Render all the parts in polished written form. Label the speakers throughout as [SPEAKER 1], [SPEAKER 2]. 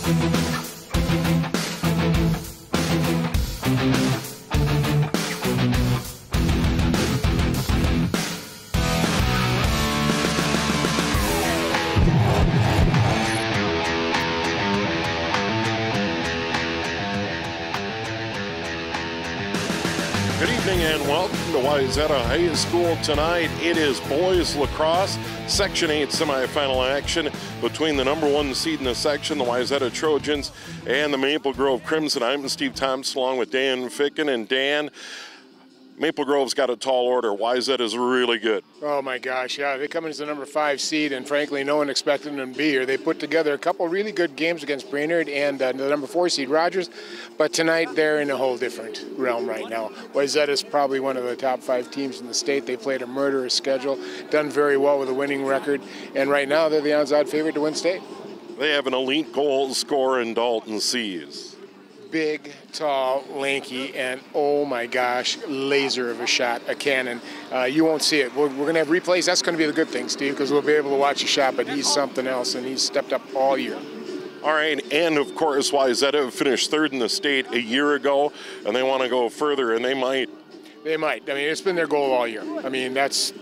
[SPEAKER 1] Good evening and welcome to Wayzata High School tonight. It is boys lacrosse, Section 8 semifinal action between the number 1 seed in the section, the Wayzata Trojans, and the Maple Grove Crimson. I'm Steve Thompson along with Dan Ficken. And Dan, Maple Grove's got a tall order. Wayzata is really good.
[SPEAKER 2] Oh my gosh, yeah, they come in as the number 5 seed, and frankly, no one expected them to be here. They put together a couple really good games against Brainerd and the number 4 seed Rogers, but tonight they're in a whole different realm right now. Wayzata is probably one of the top 5 teams in the state. They played a murderous schedule, done very well with a winning record, and right now they're the odds-on favorite to win state.
[SPEAKER 1] They have an elite goal scorer in Dalton Seas.
[SPEAKER 2] Big, tall, lanky, and oh my gosh, laser of a shot, a cannon. You won't see it. We're going to have replays. That's going to be the good thing, Steve, because we'll be able to watch a shot, but he's something else, and he's stepped up all year.
[SPEAKER 1] All right, and of course, Wayzata finished 3rd in the state a year ago, and they want to go further, and they might.
[SPEAKER 2] They might. I mean, it's been their goal all year. I mean, that's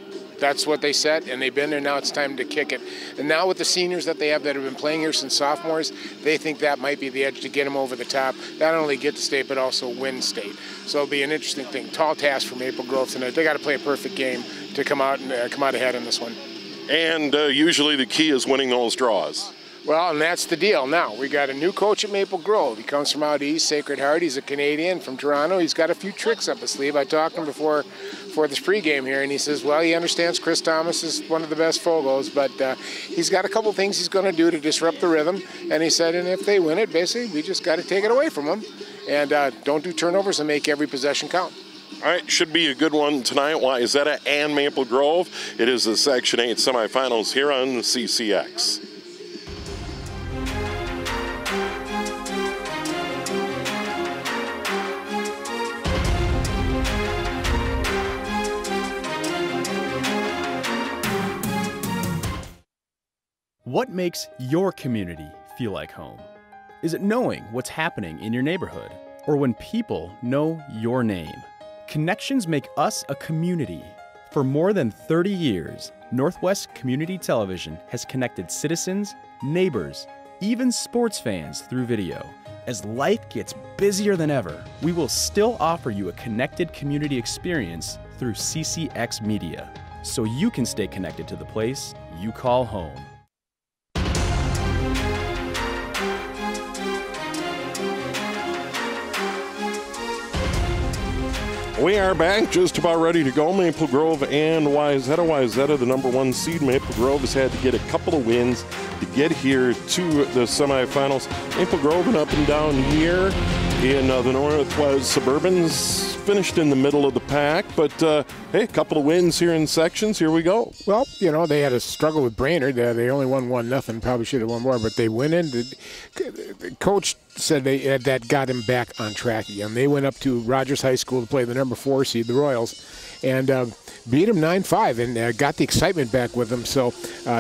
[SPEAKER 2] what they set, and they've been there. Now it's time to kick it. And now with the seniors that they have that have been playing here since sophomores, they think that might be the edge to get them over the top, not only get to state, but also win state. So it'll be an interesting thing. Tall task for Maple Grove tonight. They got to play a perfect game to come out ahead in this one.
[SPEAKER 1] And usually the key is winning those draws.
[SPEAKER 2] Well, and that's the deal. Now, we got a new coach at Maple Grove. He comes from out east, Sacred Heart. He's a Canadian from Toronto. He's got a few tricks up his sleeve. I talked to him before this pregame here, and he says, well, he understands Chris Thomas is one of the best Fogos, but he's got a couple things he's going to do to disrupt the rhythm. And he said, and if they win it, basically, we just got to take it away from them. And don't do turnovers and make every possession count.
[SPEAKER 1] All right, should be a good one tonight. Wayzata and Maple Grove. It is the Section 8 semifinals here on CCX.
[SPEAKER 3] What makes your community feel like home? Is it knowing what's happening in your neighborhood, or when people know your name? Connections make us a community. For more than 30 years, Northwest Community Television has connected citizens, neighbors, even sports fans through video. As life gets busier than ever, we will still offer you a connected community experience through CCX Media, so you can stay connected to the place you call home.
[SPEAKER 1] We are back, just about ready to go. Maple Grove and Wayzata. Wayzata, the number 1 seed. Maple Grove has had to get a couple of wins to get here to the semifinals. Maple Grove and up and down here in the Northwest Suburbans. Finished in the middle of the pack, but hey, a couple of wins here in sections. Here we go.
[SPEAKER 2] Well, you know, they had a struggle with Brainerd. They only won 1-0. Probably should have won more, but they went in. The coach said that got him back on track again. They went up to Rogers High School to play the number 4 seed, the Royals, and beat them 9-5 and got the excitement back with them. So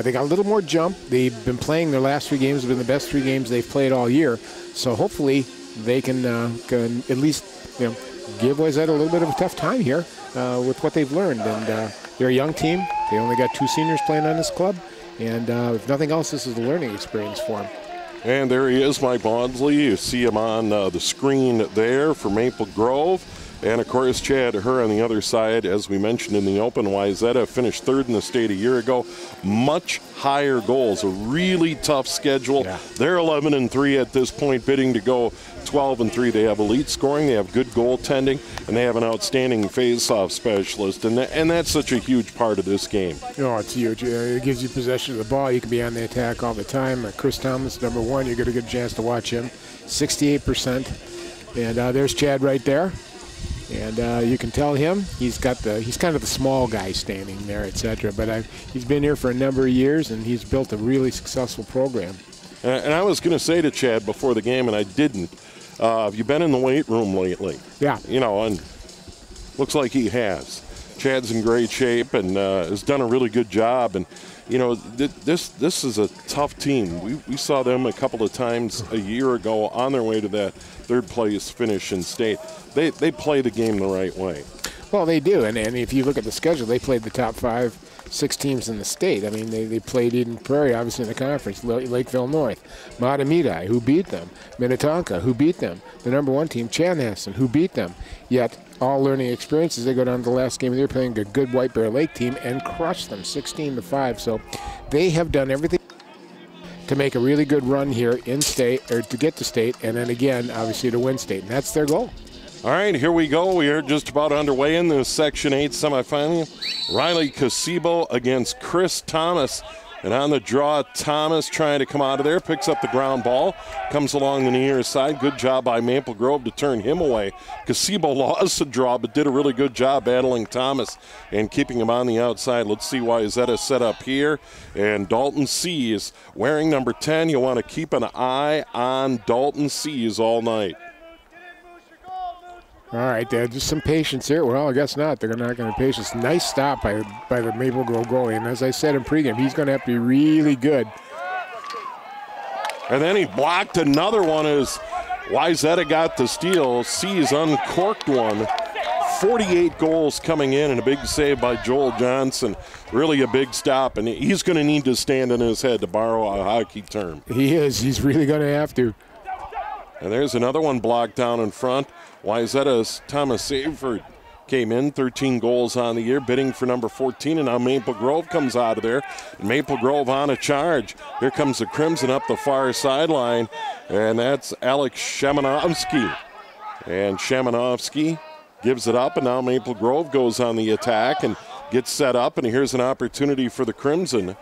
[SPEAKER 2] they got a little more jump. They've been playing their last 3 games, have been the best 3 games they've played all year. So hopefully they can at least, you know, give Wayzata a little bit of a tough time here with what they've learned. And they're a young team. They only got 2 seniors playing on this club. And if nothing else, this is a learning experience for them.
[SPEAKER 1] And there he is, Mike Maudsley. You see him on the screen there for Maple Grove. And, of course, Chad Herr on the other side. As we mentioned in the open, Wayzata finished 3rd in the state a year ago. Much higher goals, a really tough schedule. Yeah. They're 11-3 at this point, bidding to go 12-3. They have elite scoring, they have good goaltending, and they have an outstanding face-off specialist. And that's such a huge part of this game.
[SPEAKER 2] Oh, it's huge. It gives you possession of the ball. You can be on the attack all the time. Chris Thomas, number 1, you get a good chance to watch him. 68%. And there's Chad right there. And you can tell him he's kind of the small guy standing there, etc. But he's been here for a number of years, and he's built a really successful program.
[SPEAKER 1] And I was going to say to Chad before the game, and I didn't, have you been in the weight room lately?
[SPEAKER 2] Yeah.
[SPEAKER 1] You know, and looks like he has. Chad's in great shape and has done a really good job. And you know, this is a tough team. We saw them a couple of times a year ago on their way to that third place finish in state. They play the game the right way.
[SPEAKER 2] Well, they do, and if you look at the schedule, they played the top 5-6 teams in the state. I mean, they played Eden Prairie, obviously, in the conference, Lakeville North, Matamidi, who beat them, Minnetonka, who beat them, the number 1 team, Chanhassen, who beat them. Yet, all learning experiences, they go down to the last game of the year playing a good White Bear Lake team and crush them 16-5. So they have done everything to make a really good run here in state, or to get to state, and then again, obviously, to win state. And that's their goal.
[SPEAKER 1] All right, here we go. We are just about underway in the Section 8 semifinal. Riley Casibo against Chris Thomas. And on the draw, Thomas trying to come out of there, picks up the ground ball, comes along the near side. Good job by Maple Grove to turn him away. Casibo lost the draw, but did a really good job battling Thomas and keeping him on the outside. Let's see Wayzata set up here. And Dalton Seas wearing number 10. You want to keep an eye on Dalton Seas all night.
[SPEAKER 2] All right, just some patience here. Well, I guess not. They're not going to have patience. Nice stop by the Maple Grove goalie. And as I said in pregame, he's going to have to be really good.
[SPEAKER 1] And then he blocked another one as Wayzata got the steal. Seas uncorked one. 48 goals coming in and a big save by Joel Johnson. Really a big stop. And he's going to need to stand on his head, to borrow a hockey term.
[SPEAKER 2] He is. He's really going to have to.
[SPEAKER 1] And there's another one blocked down in front. Wayzata's Thomas Saford came in, 13 goals on the year, bidding for number 14, and now Maple Grove comes out of there. Maple Grove on a charge. Here comes the Crimson up the far sideline, and that's Alex Shemanovsky. And Shemanovsky gives it up, and now Maple Grove goes on the attack and gets set up, and here's an opportunity for the Crimson.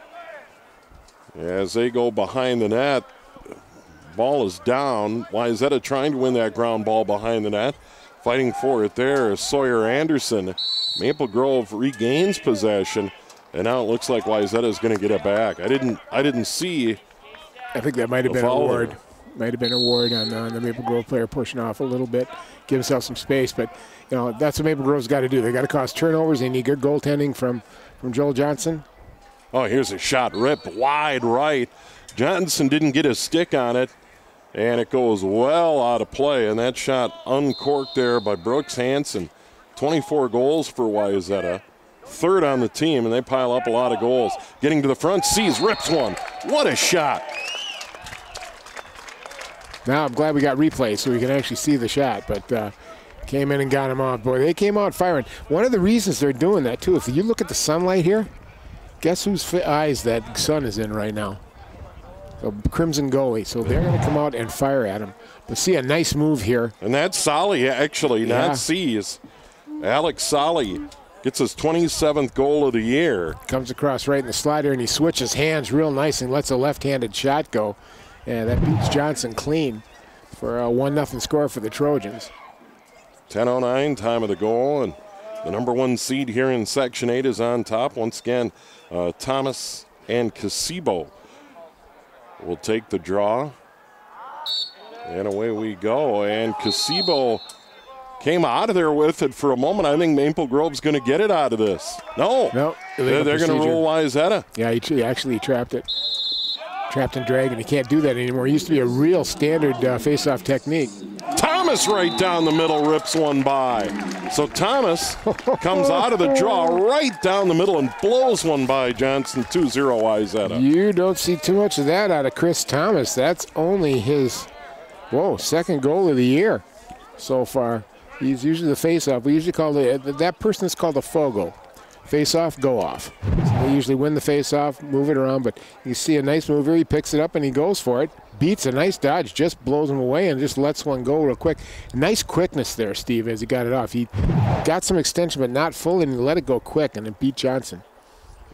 [SPEAKER 1] As they go behind the net, ball is down. Wayzata trying to win that ground ball behind the net. Fighting for it there is Sawyer Anderson. Maple Grove regains possession, and now it looks like Wayzata is going to get it back. I didn't see.
[SPEAKER 2] I think that might have been a ward. Might have been a ward on the Maple Grove player pushing off a little bit, give himself some space. But you know that's what Maple Grove's got to do. They got to cause turnovers. They need good goaltending from Joel Johnson.
[SPEAKER 1] Oh, here's a shot ripped wide right. Johnson didn't get a stick on it. And it goes well out of play, and that shot uncorked there by Brooks Hansen. 24 goals for Wayzata, third on the team, and they pile up a lot of goals. Getting to the front, Seas rips one. What a shot.
[SPEAKER 2] Now I'm glad we got replay so we can actually see the shot, but came in and got him off. Boy, they came out firing. One of the reasons they're doing that, too, if you look at the sunlight here, guess whose eyes that sun is in right now? A Crimson goalie, so they're going to come out and fire at him. But see a nice move here.
[SPEAKER 1] And that's Solly, actually, not Seas. Alex Solly gets his 27th goal of the year.
[SPEAKER 2] Comes across right in the slider, and he switches hands real nice and lets a left-handed shot go. And that beats Johnson clean for a 1-0 score for the Trojans.
[SPEAKER 1] 10:09, time of the goal, and the number 1 seed here in Section 8 is on top. Once again, Thomas and Casibo will take the draw. And away we go. And Casibo came out of there with it for a moment. I think Maple Grove's going to get it out of this. No. They're going to roll Wayzata.
[SPEAKER 2] Yeah, he actually trapped it. Trapped and dragged, and he can't do that anymore. It used to be a real standard face-off technique.
[SPEAKER 1] Thomas right down the middle rips one by. So Thomas comes out of the draw right down the middle and blows one by Johnson. 2-0 Wayzata.
[SPEAKER 2] You don't see too much of that out of Chris Thomas. That's only his, second goal of the year so far. He's usually the face-off. We usually call that person is called a fogo. Face-off, go-off. So they usually win the face-off, move it around, but you see a nice move here. He picks it up and he goes for it. Beats a nice dodge, just blows him away and just lets one go real quick. Nice quickness there, Steve, as he got it off. He got some extension, but not full, and he let it go quick, and it beat Johnson.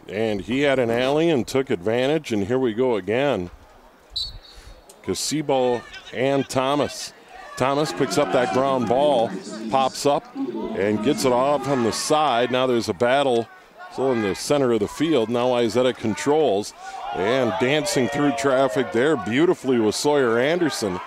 [SPEAKER 1] And he had an alley and took advantage, and here we go again. Casibo and Thomas. Thomas picks up that ground ball, pops up, and gets it off on the side. Now there's a battle still in the center of the field. Now Wayzata controls, and dancing through traffic there beautifully with Sawyer Anderson.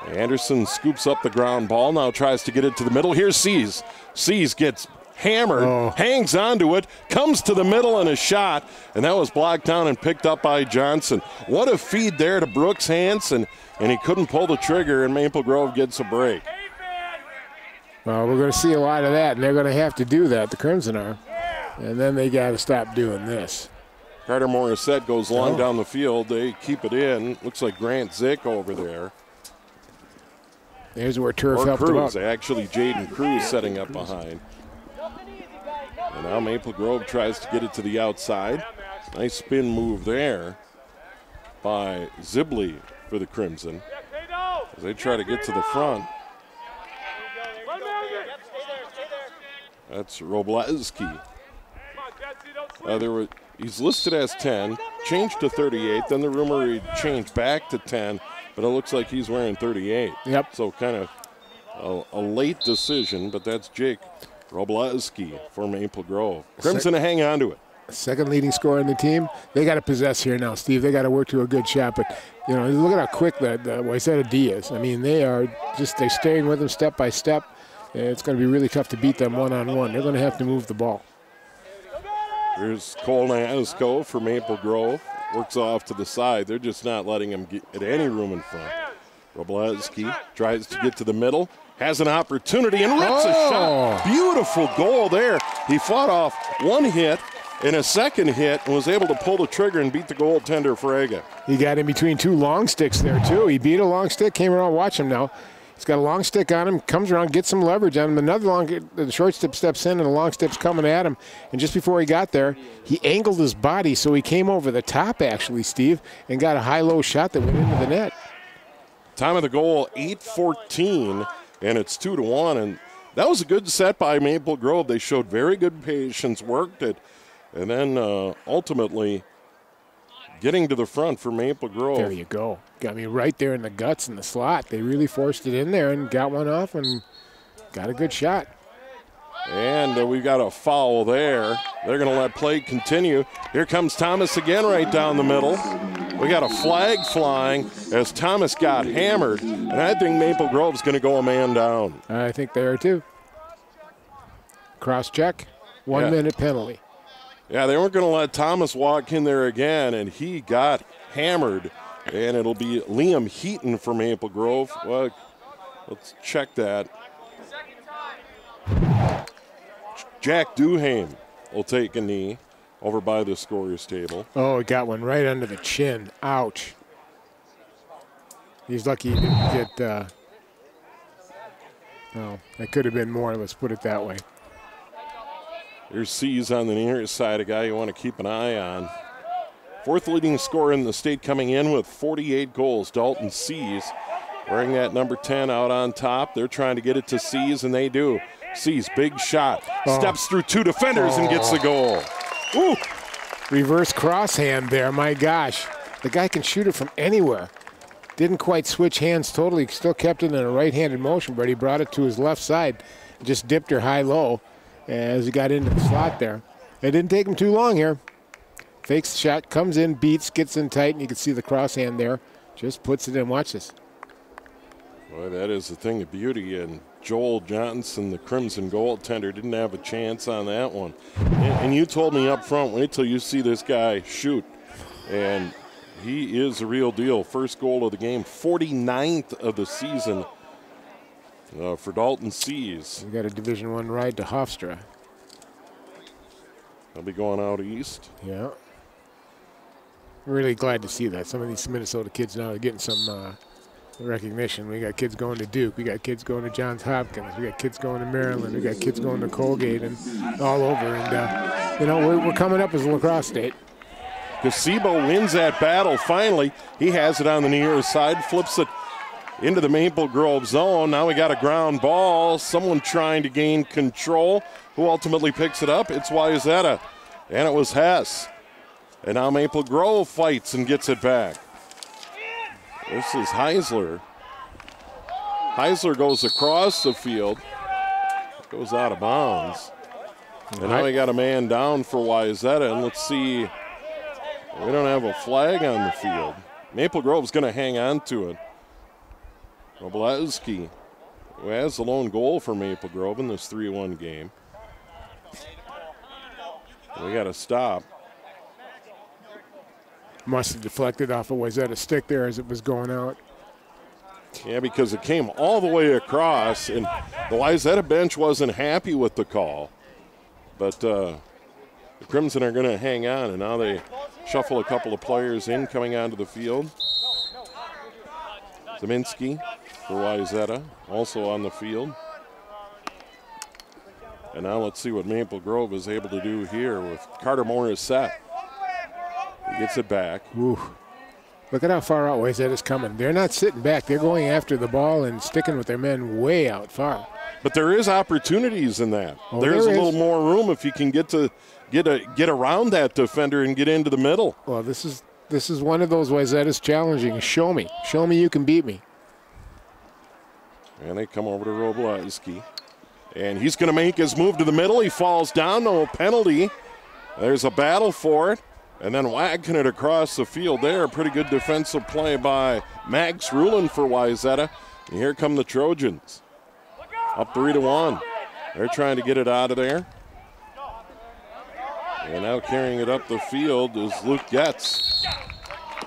[SPEAKER 1] Anderson scoops up the ground ball, now tries to get it to the middle. Here's Seas. Seas gets hammered, hangs onto it, comes to the middle and a shot, and that was blocked down and picked up by Johnson. What a feed there to Brooks Hansen, and he couldn't pull the trigger, and Maple Grove gets a break.
[SPEAKER 2] Well, we're going to see a lot of that, and they're going to have to do that, the Crimson are. And then they got to stop doing this.
[SPEAKER 1] Carter Morissette goes long down the field. They keep it in. Looks like Grant Zick over there.
[SPEAKER 2] There's where Turf helped him out.
[SPEAKER 1] Actually, Jaden Cruz setting up behind. And now Maple Grove tries to get it to the outside. Nice spin move there by Zibley for the Crimson as they try to get to the front. That's Robleski. He's listed as 10, changed to 38. Then the rumor he changed back to 10, but it looks like he's wearing 38.
[SPEAKER 2] Yep.
[SPEAKER 1] So kind of a late decision, but that's Jake Robleski for Maple Grove. Crimson to hang on to it.
[SPEAKER 2] Second leading scorer in the team. They got to possess here now, Steve. They got to work to a good shot, but you know, look at how quick that Wayzata D is. I mean, they're staying with them step by step. It's going to be really tough to beat them one-on-one. They're going to have to move the ball.
[SPEAKER 1] Here's Cole Nasco for Maple Grove. Works off to the side. They're just not letting him get any room in front. Robleski tries to get to the middle. Has an opportunity and rips a shot. Beautiful goal there. He fought off one hit and a second hit and was able to pull the trigger and beat the goaltender Frega.
[SPEAKER 2] He got in between two long sticks there, too. He beat a long stick, came around, watch him now. He's got a long stick on him, comes around, gets some leverage on him. Another the short step steps in, and the long step's coming at him. And just before he got there, he angled his body, so he came over the top, actually, Steve, and got a high-low shot that went into the net.
[SPEAKER 1] Time of the goal, 8:14, and it's 2-1. And that was a good set by Maple Grove. They showed very good patience, worked it, and then ultimately getting to the front for Maple Grove.
[SPEAKER 2] There you go. Got me right there in the guts in the slot. They really forced it in there and got one off and got a good shot.
[SPEAKER 1] And we've got a foul there. They're going to let play continue. Here comes Thomas again right down the middle. We got a flag flying as Thomas got hammered, and I think Maple Grove's going to go a man down.
[SPEAKER 2] I think they are too. Cross check, 1 minute penalty.
[SPEAKER 1] Yeah, they weren't going to let Thomas walk in there again, and he got hammered. And it'll be Liam Heaton for Maple Grove. Well, let's check that. Jack Duhame will take a knee over by the scorer's table.
[SPEAKER 2] Oh, he got one right under the chin. Ouch. He's lucky he didn't get, well, that could have been more, let's put it that way.
[SPEAKER 1] Here's Seas on the near side, a guy you want to keep an eye on. Fourth leading scorer in the state coming in with 48 goals, Dalton Seas, wearing that number 10 out on top. They're trying to get it to Seas, and they do. Seas, big shot, steps through two defenders and gets the goal. Ooh.
[SPEAKER 2] Reverse crosshand there, my gosh. The guy can shoot it from anywhere. Didn't quite switch hands totally, still kept it in a right-handed motion, but he brought it to his left side, just dipped her high-low as he got into the slot there. It didn't take him too long here. Fakes the shot, comes in, beats, gets in tight, and you can see the crosshand there. Just puts it in. Watch this.
[SPEAKER 1] Boy, that is the thing of beauty. And Joel Johnson, the Crimson goaltender, didn't have a chance on that one. And you told me up front, wait till you see this guy shoot. And he is a real deal. First goal of the game, 49th of the season for Dalton Seas.
[SPEAKER 2] We got a Division I ride to Hofstra.
[SPEAKER 1] They'll be going out east.
[SPEAKER 2] Yeah. Really glad to see that. Some of these Minnesota kids now are getting some recognition. We got kids going to Duke. We got kids going to Johns Hopkins. We got kids going to Maryland. We got kids going to Colgate and all over. And, you know, we're coming up as a lacrosse state.
[SPEAKER 1] Gazebo wins that battle finally. He has it on the near side, flips it into the Maple Grove zone. Now we got a ground ball. Someone trying to gain control. Who ultimately picks it up? It's Wayzata. And it was Hess. And now Maple Grove fights and gets it back. This is Heisler. Heisler goes across the field. Goes out of bounds. And now we got a man down for Wayzata. And let's see. We don't have a flag on the field. Maple Grove's going to hang on to it. Robleski, who has the lone goal for Maple Grove in this 3-1 game. We got to stop.
[SPEAKER 2] Must have deflected off of Wayzata's stick there as it was going out.
[SPEAKER 1] Yeah, because it came all the way across, and the Wayzata bench wasn't happy with the call. But the Crimson are going to hang on, and now they shuffle a couple of players in coming onto the field. Zeminski for Wayzata, also on the field. And now let's see what Maple Grove is able to do here with Carter Morris set. He gets it back.
[SPEAKER 2] Ooh. Look at how far out Wayzata's coming. They're not sitting back. They're going after the ball and sticking with their men way out far.
[SPEAKER 1] But there is opportunities in that.
[SPEAKER 2] Oh,
[SPEAKER 1] There's
[SPEAKER 2] there
[SPEAKER 1] a little
[SPEAKER 2] is.
[SPEAKER 1] more room if you can get around that defender and get into the middle.
[SPEAKER 2] Well, this is one of those Wayzata's challenging. Show me you can beat me.
[SPEAKER 1] And they come over to Robleski. And he's going to make his move to the middle. He falls down, no penalty. There's a battle for it. And then whacking it across the field there. Pretty good defensive play by Max Rulin for Wayzata. And here come the Trojans. Up 3-1. They're trying to get it out of there. And now carrying it up the field is Luke Getz.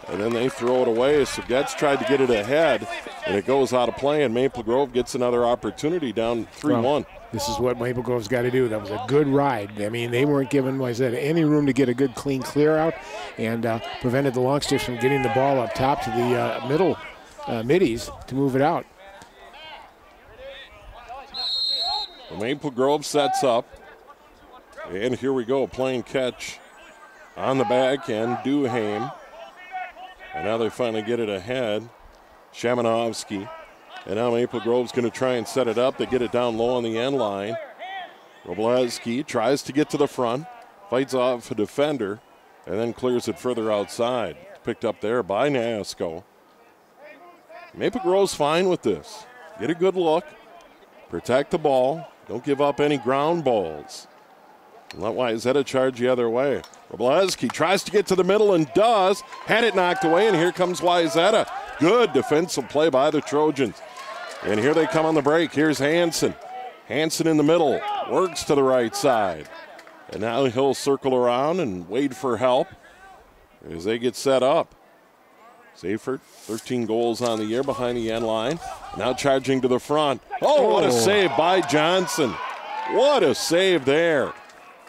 [SPEAKER 1] And then they throw it away. So Getz tried to get it ahead. And it goes out of play. And Maple Grove gets another opportunity down 3-1.
[SPEAKER 2] Well, this is what Maple Grove's got to do. That was a good ride. I mean, they weren't giving Wayzata any room to get a good, clean clear out and prevented the Longsters from getting the ball up top to the middies to move it out.
[SPEAKER 1] Well, Maple Grove sets up. And here we go, playing catch on the back end, Duhame. And now they finally get it ahead. Shamanovsky. And now Maple Grove's going to try and set it up. They get it down low on the end line. Robleski tries to get to the front, fights off a defender, and then clears it further outside. Picked up there by Nasco. Maple Grove's fine with this. Get a good look. Protect the ball. Don't give up any ground balls. Let Wayzata charge the other way. Robleski tries to get to the middle and does. Had it knocked away, and here comes Wayzata. Good defensive play by the Trojans. And here they come on the break. Here's Hansen. Hansen in the middle. Works to the right side. And now he'll circle around and wait for help as they get set up. Zafert, 13 goals on the year behind the end line. Now charging to the front. Oh, what a save by Johnson. What a save there.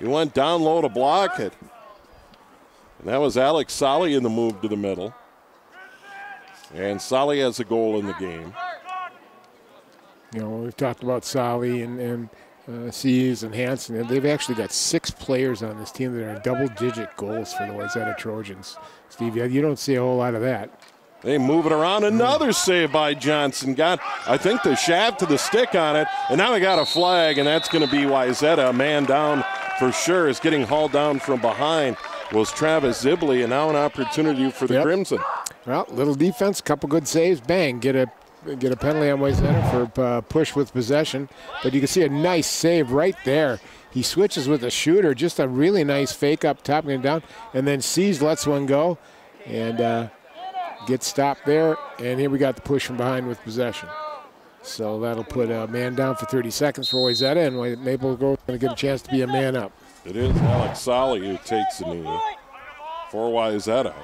[SPEAKER 1] He went down low to block it. And that was Alex Solly in the move to the middle. And Solly has a goal in the game.
[SPEAKER 2] You know, we've talked about Solly and Seas and Hansen. They've actually got 6 players on this team that are double-digit goals for the Wayzata Trojans. Steve, you don't see a whole lot of that.
[SPEAKER 1] They move it around. Another save by Johnson. Got, I think, the shaft to the stick on it. And now we got a flag, and that's going to be Wayzata. A man down for sure is getting hauled down from behind was Travis Zibley, and now an opportunity for the Crimson.
[SPEAKER 2] Well, little defense, couple good saves, bang, get a penalty on Wayzata for push with possession. But you can see a nice save right there. He switches with a shooter, just a really nice fake up top and down, and then Seas lets one go and gets stopped there. And here we got the push from behind with possession. So that'll put a man down for 30 seconds for Wayzata, and Maple Grove going to get a chance to be a man up.
[SPEAKER 1] It is Alex Solly who takes the knee for Wayzata.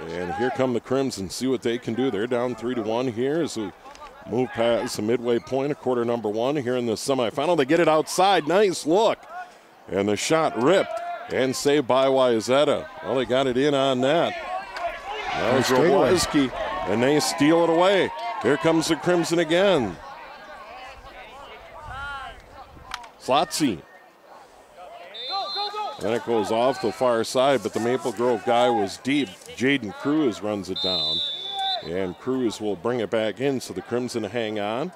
[SPEAKER 1] And here come the Crimson. See what they can do. They're down 3-1 here as we move past the midway point of quarter number 1 here in the semifinal. They get it outside. Nice look. And the shot ripped and saved by Wayzata. Well, they got it in on that. That was Robleski, and they steal it away. Here comes the Crimson again. Slotzy. And it goes off the far side, but the Maple Grove guy was deep. Jaden Cruz runs it down. And Cruz will bring it back in, so the Crimson hang on.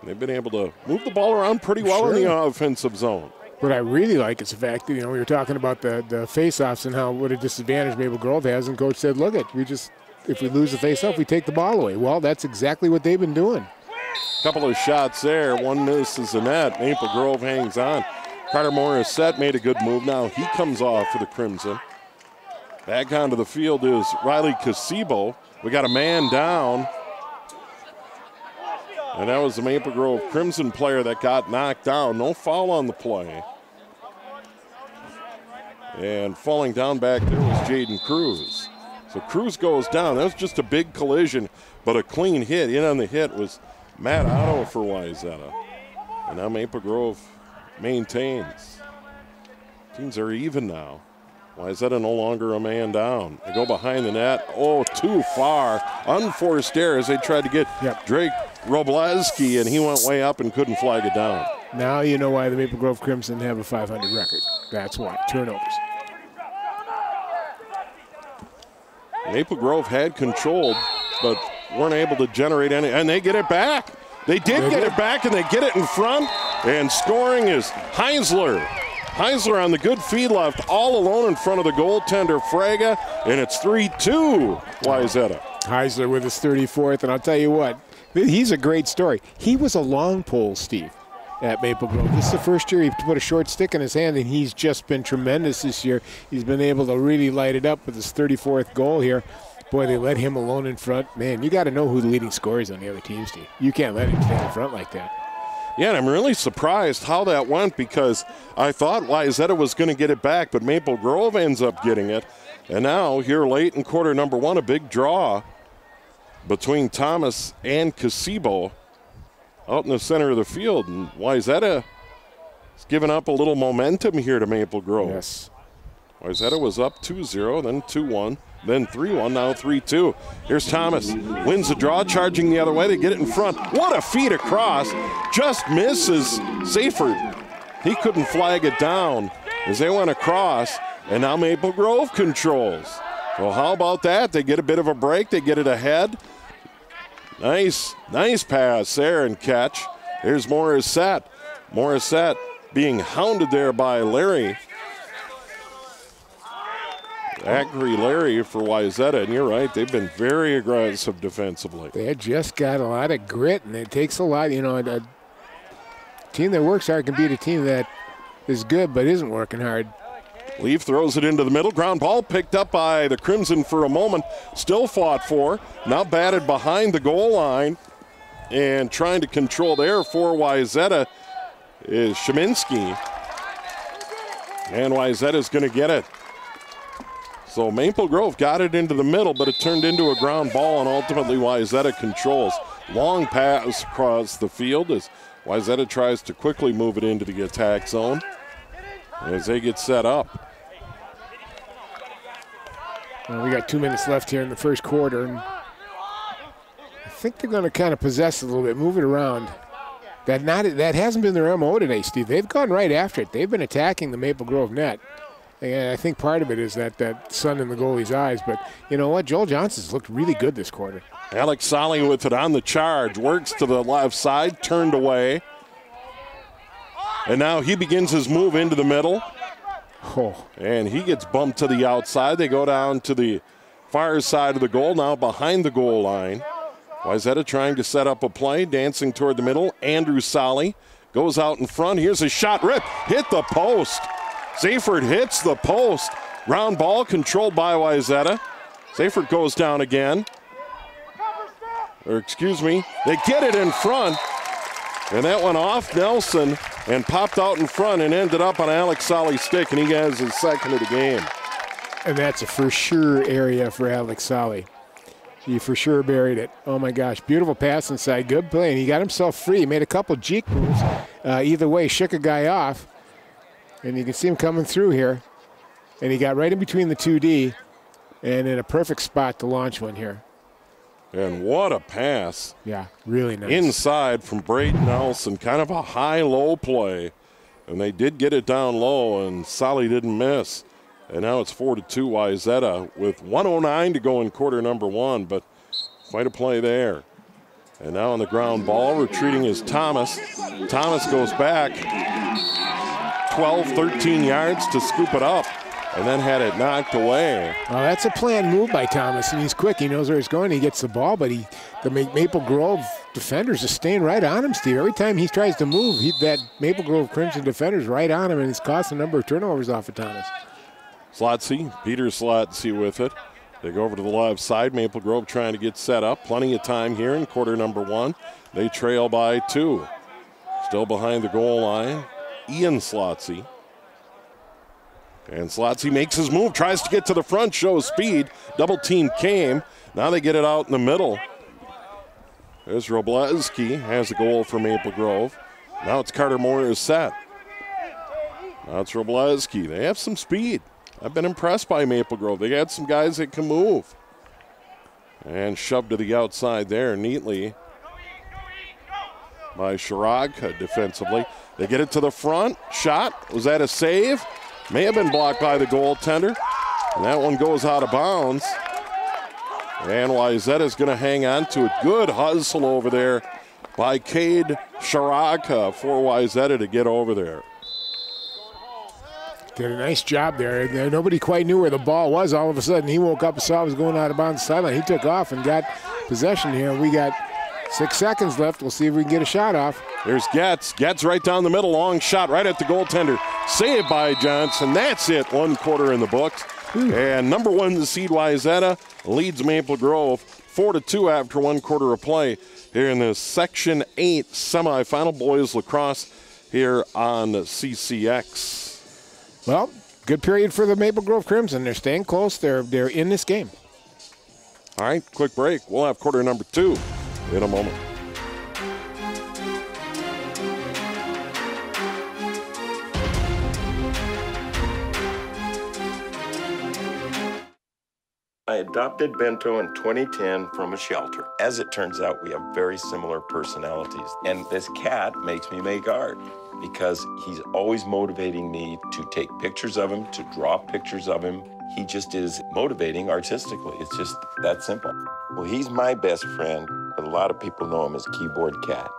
[SPEAKER 1] And they've been able to move the ball around pretty well in the offensive zone.
[SPEAKER 2] What I really like is the fact that, we were talking about the face-offs and what a disadvantage Maple Grove has, and Coach said, look, if we lose the face-off, we take the ball away. Well, that's exactly what they've been doing.
[SPEAKER 1] Couple of shots there. One misses the net. Maple Grove hangs on. Carter Morissette made a good move. Now he comes off for the Crimson. Back onto the field is Riley Casibo. We got a man down. And that was the Maple Grove Crimson player that got knocked down. No foul on the play. And falling down back there was Jaden Cruz. So Cruz goes down. That was just a big collision, but a clean hit. In on the hit was Matt Otto for Wayzata. And now Maple Grove maintains. Teams are even now. Wayzata no longer a man down. They go behind the net. Oh, too far. Unforced error as they tried to get Drake Robleski, and he went way up and couldn't flag it down.
[SPEAKER 2] Now you know why the Maple Grove Crimson have a 500 record. That's why. Turnovers.
[SPEAKER 1] Maple Grove had controlled, but weren't able to generate any, and they get it back. They did get it back, and they get it in front, and scoring is Heisler. Heisler on the good feed left, all alone in front of the goaltender, Fraga, and it's 3-2, Wayzata.
[SPEAKER 2] Heisler with his 34th, and I'll tell you what, he's a great story. He was a long pole, Steve, at Maple Grove. This is the first year he put a short stick in his hand, and he's just been tremendous this year. He's been able to really light it up with his 34th goal here. Boy, they let him alone in front. Man, you got to know who the leading scorer is on the other team's team. You can't let him stand in front like that.
[SPEAKER 1] Yeah, and I'm really surprised how that went because I thought Wayzata was going to get it back, but Maple Grove ends up getting it. And now, here late in quarter number one, a big draw between Thomas and Casibo out in the center of the field. And Wayzata has given up a little momentum here to Maple Grove.
[SPEAKER 2] Yes.
[SPEAKER 1] Wayzata was up 2-0, then 2-1, then 3-1, now 3-2. Here's Thomas, wins the draw, charging the other way. They get it in front. What a feed across. Just misses Seifert. He couldn't flag it down as they went across, and now Maple Grove controls. So how about that? They get a bit of a break. They get it ahead. Nice pass there and catch. Here's Morissette. Morissette being hounded there by Larry. Zachary Larry for Wayzata, and you're right, they've been very aggressive defensively.
[SPEAKER 2] They just got a lot of grit, and it takes a lot. You know, a team that works hard can beat a team that is good but isn't working hard.
[SPEAKER 1] Leaf throws it into the middle. Ground ball picked up by the Crimson for a moment. Still fought for. Now batted behind the goal line. And trying to control there for Wayzata is Sheminsky. And Wayzata's going to get it. So Maple Grove got it into the middle, but it turned into a ground ball, and ultimately Wayzata controls. Long pass across the field as Wayzata tries to quickly move it into the attack zone as they get set up.
[SPEAKER 2] Well, we got 2 minutes left here in the first quarter, and I think they're going to kind of possess it a little bit, move it around. That hasn't been their MO today, Steve. They've gone right after it. They've been attacking the Maple Grove net. And I think part of it is that sun in the goalie's eyes. But you know what? Joel Johnson's looked really good this quarter.
[SPEAKER 1] Alex Solly with it on the charge. Works to the left side, turned away. And now he begins his move into the middle.
[SPEAKER 2] Oh.
[SPEAKER 1] And he gets bumped to the outside. They go down to the far side of the goal, now behind the goal line. Wayzata trying to set up a play, dancing toward the middle. Andrew Solly goes out in front. Here's a shot, rip, hit the post. Seifert hits the post. Round ball controlled by Wayzata. Seifert goes down again. Or excuse me, they get it in front. And that went off Nelson and popped out in front and ended up on Alex Solly's stick, and he has his second of the game.
[SPEAKER 2] And that's a for sure area for Alex Solly. He for sure buried it. Oh my gosh, beautiful pass inside, good play. And he got himself free. He made a couple jeek moves. Either way, shook a guy off. And you can see him coming through here. And he got right in between the 2D and in a perfect spot to launch one here.
[SPEAKER 1] And what a pass.
[SPEAKER 2] Yeah, really nice.
[SPEAKER 1] Inside from Braden Nelson, kind of a high-low play. And they did get it down low, and Solly didn't miss. And now it's 4-2 Wayzata with 1:09 to go in quarter number one, but quite a play there. And now on the ground ball, retreating is Thomas. Thomas goes back 12, 13 yards to scoop it up, and then had it knocked away.
[SPEAKER 2] Well, that's a planned move by Thomas, and he's quick. He knows where he's going. He gets the ball, but the Maple Grove defenders are staying right on him, Steve. Every time he tries to move, that Maple Grove Crimson defender's right on him, and it's cost a number of turnovers off of Thomas.
[SPEAKER 1] Slotsy, Peter Slotsy with it. They go over to the left side. Maple Grove trying to get set up. Plenty of time here in quarter number one. They trail by 2. Still behind the goal line, Ian Slotsy. And Slotsy makes his move, tries to get to the front, shows speed. Double team came. Now they get it out in the middle. There's Robleski, has a goal for Maple Grove. Now it's Carter Moore is set. Now it's Robleski. They have some speed. I've been impressed by Maple Grove. They got some guys that can move. And shoved to the outside there neatly by Shiragka defensively. They get it to the front. Shot. Was that a save? May have been blocked by the goaltender. And that one goes out of bounds. And Wayzata's going to hang on to it. Good hustle over there by Cade Shiragka for Wayzata to get over there.
[SPEAKER 2] Did a nice job there. Nobody quite knew where the ball was. All of a sudden, he woke up and saw it was going out of bounds sideline. He took off and got possession here. We got 6 seconds left. We'll see if we can get a shot off.
[SPEAKER 1] There's Getz. Getz right down the middle. Long shot right at the goaltender. Saved by Johnson. That's it. 1 quarter in the books. And number 1 seed Wayzata leads Maple Grove 4-2 after 1 quarter of play here in the Section 8 semifinal boys lacrosse here on CCX.
[SPEAKER 2] Well, good period for the Maple Grove Crimson. They're staying close. They're in this game.
[SPEAKER 1] All right, quick break. We'll have quarter number 2 in a moment.
[SPEAKER 4] I adopted Bento in 2010 from a shelter. As it turns out, we have very similar personalities. And this cat makes me make art because he's always motivating me to take pictures of him, to draw pictures of him. He just is motivating artistically. It's just that simple. Well, he's my best friend, but a lot of people know him as Keyboard Cat.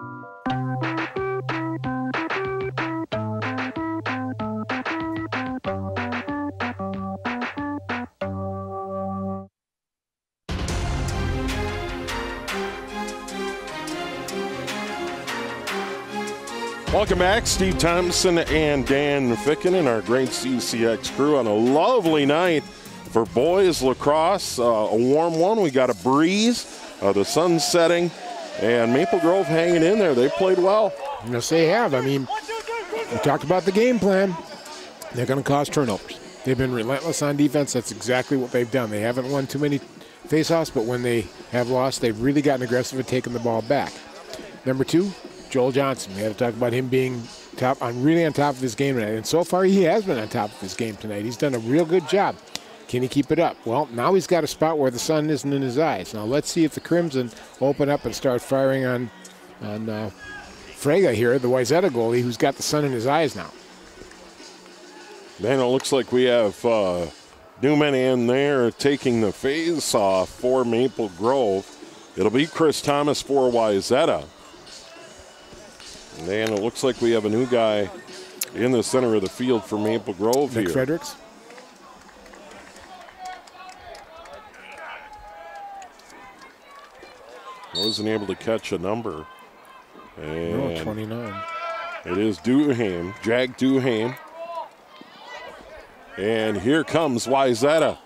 [SPEAKER 1] Welcome back, Steve Thompson and Dan Ficken and our great CCX crew on a lovely night for boys lacrosse. A warm one. We got a breeze, the sun's setting, and Maple Grove hanging in there. They played well.
[SPEAKER 2] Yes, they have. I mean, we talked about the game plan. They're going to cause turnovers. They've been relentless on defense. That's exactly what they've done. They haven't won too many faceoffs, but when they have lost, they've really gotten aggressive at taking the ball back. Number 2, Joel Johnson. We had to talk about him being really on top of his game tonight. And so far, he has been on top of his game tonight. He's done a real good job. Can he keep it up? Well, now he's got a spot where the sun isn't in his eyes. Now let's see if the Crimson open up and start firing on Frega here, the Wayzata goalie, who's got the sun in his eyes now.
[SPEAKER 1] Man, it looks like we have Newman in there taking the face off for Maple Grove. It'll be Chris Thomas for Wayzata. And it looks like we have a new guy in the center of the field for Maple Grove
[SPEAKER 2] Nick
[SPEAKER 1] here.
[SPEAKER 2] Fredericks.
[SPEAKER 1] Wasn't able to catch a number. And
[SPEAKER 2] no, 29.
[SPEAKER 1] It is Duham, Jack Duham. And here comes Wayzata.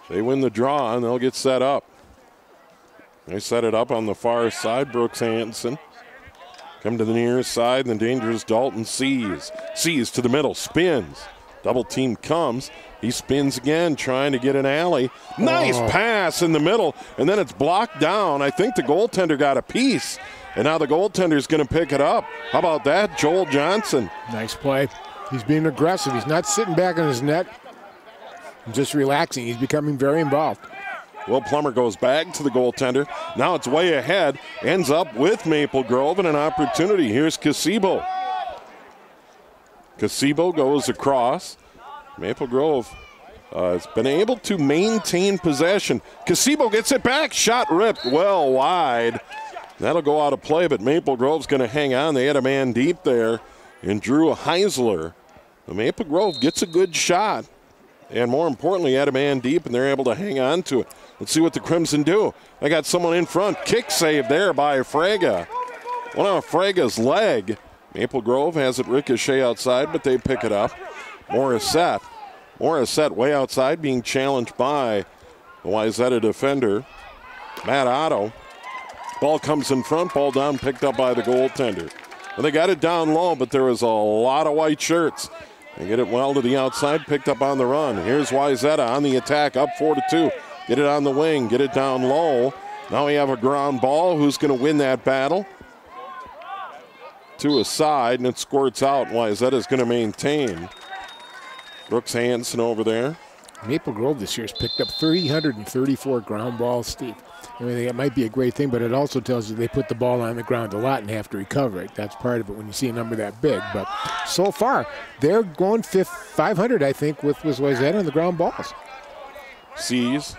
[SPEAKER 1] They win the draw and they'll get set up. They set it up on the far side. Brooks Hansen. Come to the near side, and the dangerous Dalton sees. Sees to the middle, spins. Double team comes. He spins again, trying to get an alley. Nice pass in the middle, and then it's blocked down. I think the goaltender got a piece, and now the goaltender's going to pick it up. How about that, Joel Johnson?
[SPEAKER 2] Nice play. He's being aggressive. He's not sitting back in his net. He's just relaxing. He's becoming very involved.
[SPEAKER 1] Will Plummer goes back to the goaltender. Now it's way ahead. Ends up with Maple Grove and an opportunity. Here's Casebo. Casebo goes across. Maple Grove has been able to maintain possession. Casebo gets it back. Shot ripped well wide. That'll go out of play, but Maple Grove's going to hang on. They had a man deep there in Drew Heisler. The Maple Grove gets a good shot. And more importantly, had a man deep, and they're able to hang on to it. Let's see what the Crimson do. They got someone in front. Kick save there by Frega. One on Frega's leg. Maple Grove has it ricochet outside, but they pick it up. Morissette way outside, being challenged by the Wayzata defender, Matt Otto. Ball comes in front, ball down, picked up by the goaltender. And they got it down low, but there was a lot of white shirts. They get it well to the outside, picked up on the run. Here's Wayzata on the attack, up 4-2. Get it on the wing, get it down low. Now we have a ground ball. Who's going to win that battle? To a side, and it squirts out. Wayzata's going to maintain. Brooks Hansen over there.
[SPEAKER 2] Maple Grove this year has picked up 334 ground balls, Steve. I mean, that might be a great thing, but it also tells you they put the ball on the ground a lot and have to recover it. That's part of it when you see a number that big. But so far, they're going 500, I think, with Wayzata on the ground balls.
[SPEAKER 1] Sees.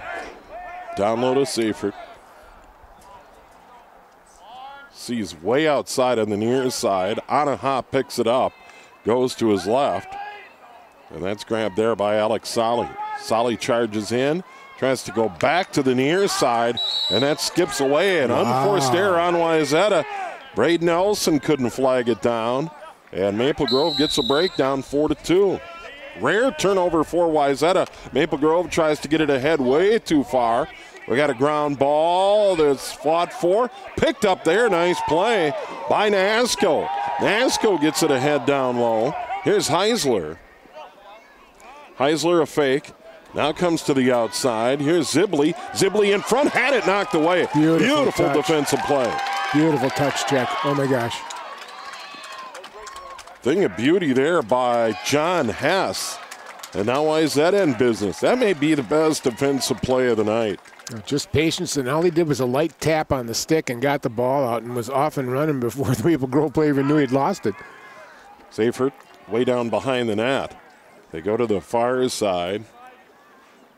[SPEAKER 1] Down low to Seifert. Sees way outside on the near side. On a hop, picks it up. Goes to his left. And that's grabbed there by Alex Solly. Solly charges in. Tries to go back to the near side, and that skips away. An unforced error on Wayzata. Braden Nelson couldn't flag it down, and Maple Grove gets a breakdown 4-2. Rare turnover for Wayzata. Maple Grove tries to get it ahead way too far. We got a ground ball that's fought for. Picked up there, nice play by Nasco. Nasco gets it ahead down low. Here's Heisler. Heisler a fake. Now comes to the outside. Here's Zibley. Zibley in front, had it knocked away. Beautiful defensive play.
[SPEAKER 2] Beautiful touch check. Oh my gosh.
[SPEAKER 1] Thing of beauty there by John Hess. And now Wayzata in business. That may be the best defensive play of the night.
[SPEAKER 2] Just patience, and all he did was a light tap on the stick and got the ball out and was off and running before the Maple Grove player even knew he'd lost it.
[SPEAKER 1] Seifert way down behind the net. They go to the far side.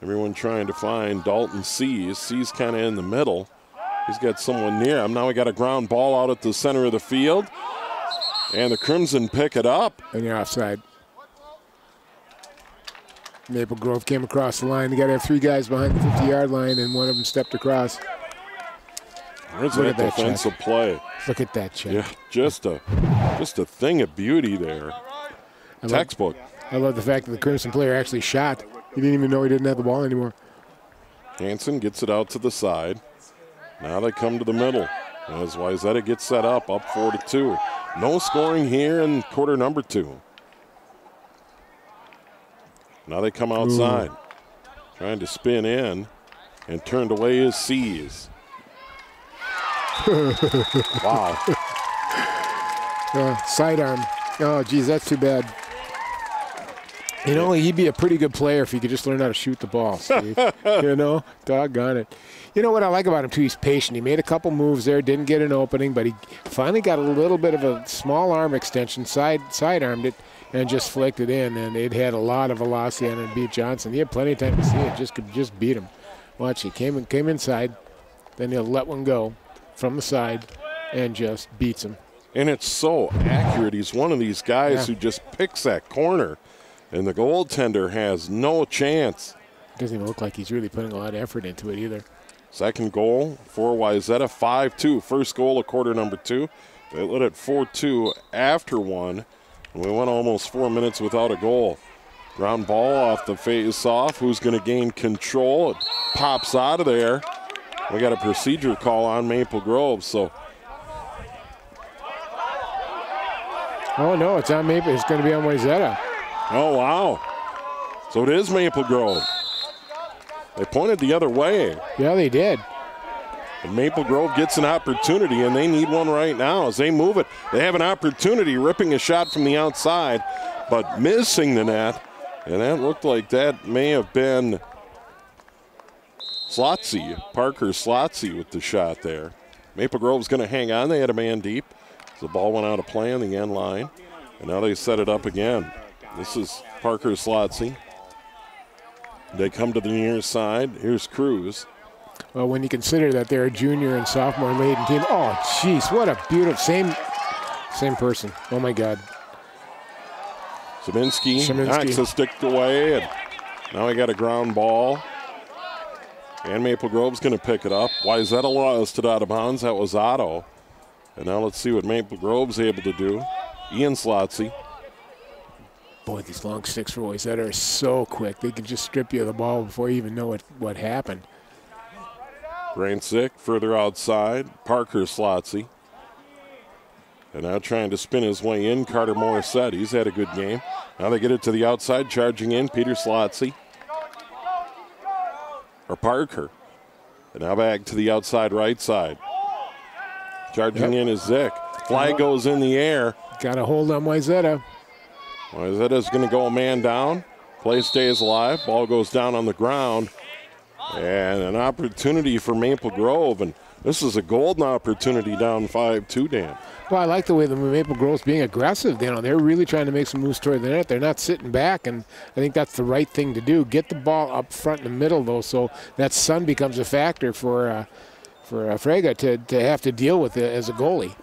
[SPEAKER 1] Everyone trying to find Dalton Seas. Seas kind of in the middle. He's got someone near him. Now we got a ground ball out at the center of the field. And the Crimson pick it up.
[SPEAKER 2] And you're offside. Maple Grove came across the line. They got to have three guys behind the 50-yard line, and one of them stepped across.
[SPEAKER 1] Where's that defensive play?
[SPEAKER 2] Look at that check.
[SPEAKER 1] Yeah, just a thing of beauty there. Textbook.
[SPEAKER 2] I love the fact that the Crimson player actually shot. He didn't even know he didn't have the ball anymore.
[SPEAKER 1] Hansen gets it out to the side. Now they come to the middle. As Wayzata gets set up 4-2. No scoring here in quarter number 2. Now they come outside. Trying to spin in, and turned away is Seas. Wow.
[SPEAKER 2] Sidearm. Oh, geez, that's too bad. You know, he'd be a pretty good player if he could just learn how to shoot the ball, Steve. You know, doggone it. You know what I like about him, too? He's patient. He made a couple moves there, didn't get an opening, but he finally got a little bit of a small arm extension, sidearmed it, and just flicked it in, and it had a lot of velocity on it and beat Johnson. He had plenty of time to see it, could just beat him. Watch, he came inside, then he'll let one go from the side and just beats him.
[SPEAKER 1] And it's so accurate. He's one of these guys who just picks that corner. And the goaltender has no chance.
[SPEAKER 2] Doesn't even look like he's really putting a lot of effort into it either.
[SPEAKER 1] Second goal for Wayzata, 5-2. First goal of quarter number 2. They led it 4-2 after one. And we went almost 4 minutes without a goal. Ground ball off the face-off. Who's going to gain control? It pops out of there. We got a procedure call on Maple Grove, so.
[SPEAKER 2] Oh, no, it's on Maple. It's going to be on Wayzata.
[SPEAKER 1] Oh, wow. So it is Maple Grove. They pointed the other way.
[SPEAKER 2] Yeah, they did.
[SPEAKER 1] And Maple Grove gets an opportunity, and they need one right now as they move it. They have an opportunity, ripping a shot from the outside, but missing the net. And that looked like that may have been Slotsy, Parker Slotsy with the shot there. Maple Grove's going to hang on. They had a man deep. The ball went out of play on the end line, and now they set it up again. This is Parker Slotsy. They come to the near side. Here's Cruz.
[SPEAKER 2] Well, when you consider that they're a junior and sophomore laden team, oh, jeez, what a beautiful, same person. Oh, my God.
[SPEAKER 1] Zeminski knocks a stick away, and now we got a ground ball. And Maple Grove's going to pick it up. Wayzata lost it out of bounds. That was Otto. And now let's see what Maple Grove's able to do. Ian Slotsy.
[SPEAKER 2] Boy, these long sticks for Wayzata are so quick. They can just strip you of the ball before you even know what happened.
[SPEAKER 1] Rancic further outside. Parker Slotsy. And now trying to spin his way in, Carter Morissette. He's had a good game. Now they get it to the outside, charging in, Peter Slotzy. Or Parker. And now back to the outside right side. Charging in is Zick. Flag goes in the air.
[SPEAKER 2] Got a hold on Wayzata.
[SPEAKER 1] Wayzata's going to go a man down. Play stays alive. Ball goes down on the ground. And an opportunity for Maple Grove. And this is a golden opportunity down 5-2, Dan.
[SPEAKER 2] Well, I like the way the Maple Grove's being aggressive. You know, they're really trying to make some moves toward the net. They're not sitting back, and I think that's the right thing to do. Get the ball up front in the middle, though, so that sun becomes a factor for Frega to have to deal with it as a goalie.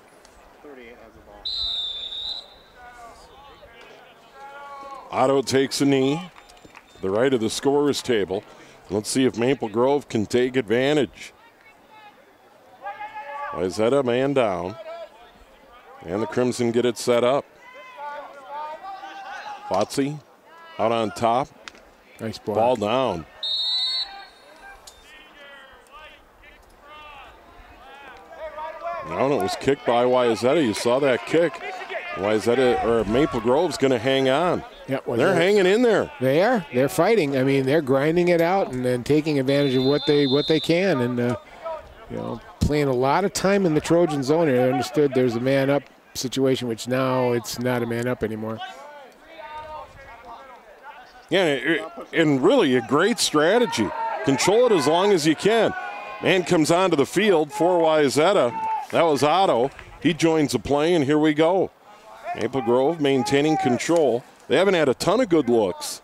[SPEAKER 1] Otto takes a knee to the right of the scorer's table. Let's see if Maple Grove can take advantage. Wayzata man down. And the Crimson get it set up. Fotsy out on top.
[SPEAKER 2] Nice block.
[SPEAKER 1] Ball down. No, it was kicked by Wayzata. You saw that kick. Wayzata or Maple Grove's going to hang on.
[SPEAKER 2] Yep,
[SPEAKER 1] they're hanging in there.
[SPEAKER 2] They are. They're fighting. I mean, they're grinding it out and then taking advantage of what they can, and you know, playing a lot of time in the Trojan zone here. I understood there's a man up situation, which now it's not a man up anymore.
[SPEAKER 1] Yeah, and really a great strategy. Control it as long as you can. Man comes onto the field for Wayzata. That was Otto. He joins the play, and here we go. Maple Grove maintaining control. They haven't had a ton of good looks.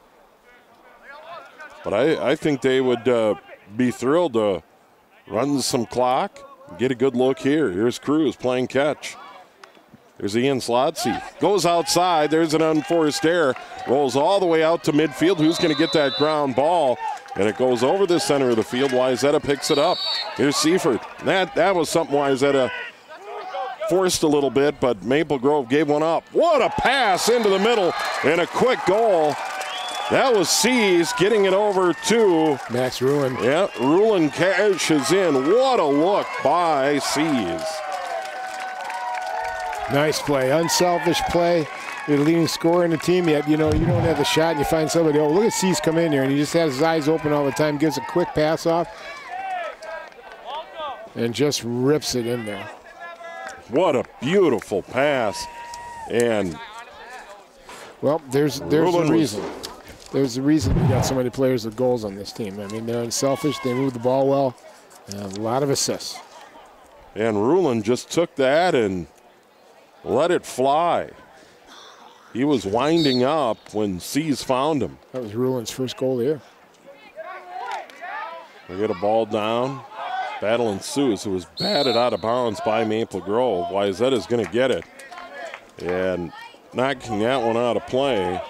[SPEAKER 1] But I think they would be thrilled to run some clock, get a good look here. Here's Cruz playing catch. There's Ian Slotsy. Goes outside. There's an unforced error. Rolls all the way out to midfield. Who's going to get that ground ball? And it goes over the center of the field. Wayzata picks it up. Here's Seaford. That was something Wayzata forced a little bit, but Maple Grove gave one up. What a pass into the middle and a quick goal. That was Seas getting it over to
[SPEAKER 2] Max Ruin.
[SPEAKER 1] Yeah, Ruin cashes in. What a look by Seas.
[SPEAKER 2] Nice play, unselfish play. You're the leading scorer in the team, yet you know you don't have the shot and you find somebody. Oh, look at Seas come in here and he just has his eyes open all the time, gives a quick pass off and just rips it in there.
[SPEAKER 1] What a beautiful pass. And
[SPEAKER 2] well, there's the reason. There's the reason we got so many players with goals on this team. I mean, they're unselfish, they move the ball well, and a lot of assists.
[SPEAKER 1] And Rulin just took that and let it fly. He was winding up when Seas found him.
[SPEAKER 2] That was Rulin's first goal here.
[SPEAKER 1] They get a ball down. Battle ensues. It was batted out of bounds by Maple Grove. Wayzata's going to get it. And knocking that one out of play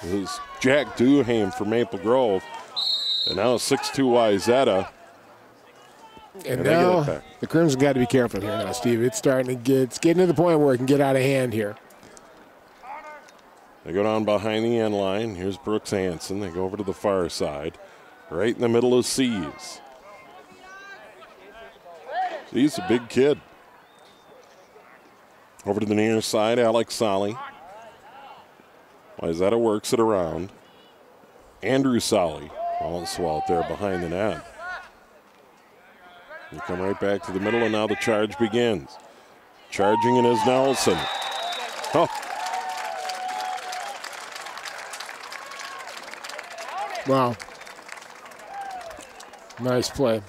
[SPEAKER 1] is Jack Duham for Maple Grove. And now 6-2 Wayzata.
[SPEAKER 2] And now the Crimson got to be careful here now, Steve. It's getting to the point where it can get out of hand here.
[SPEAKER 1] They go down behind the end line. Here's Brooks Hansen. They go over to the far side. Right in the middle of Seas. He's a big kid. Over to the near side, Alex Solly. Wayzata works it around. Andrew Solly also out there behind the net. You come right back to the middle, and now the charge begins. Charging in is Nelson. Oh.
[SPEAKER 2] Wow. Nice play.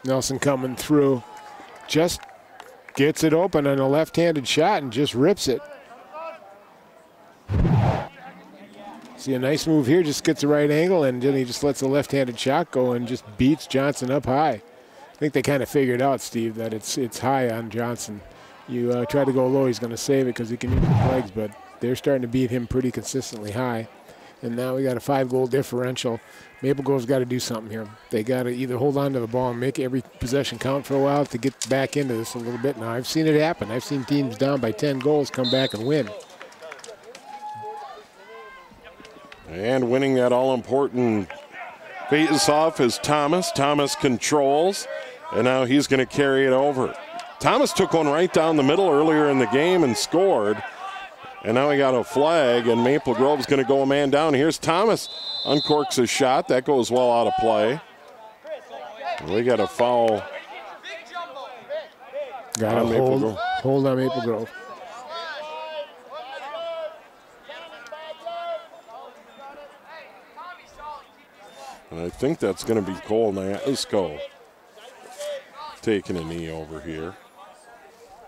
[SPEAKER 2] Nelson coming through. Just gets it open on a left-handed shot and just rips it. See a nice move here, just gets the right angle, and then he just lets the left-handed shot go and just beats Johnson up high. I think they kind of figured out, Steve, that it's high on Johnson. You try to go low, he's going to save it because he can use his legs, but they're starting to beat him pretty consistently high. And now we got a 5-goal differential. Maple Grove's got to do something here. They got to either hold on to the ball and make every possession count for a while to get back into this a little bit. Now, I've seen it happen. I've seen teams down by 10 goals come back and win.
[SPEAKER 1] And winning that all-important face-off is Thomas. Thomas controls, and now he's going to carry it over. Thomas took one right down the middle earlier in the game and scored. And now we got a flag, and Maple Grove's going to go a man down. Here's Thomas, uncorks his shot. That goes well out of play. And we got a foul.
[SPEAKER 2] Got a hold on Maple Grove.
[SPEAKER 1] And I think that's going to be Cole Nasko taking a knee over here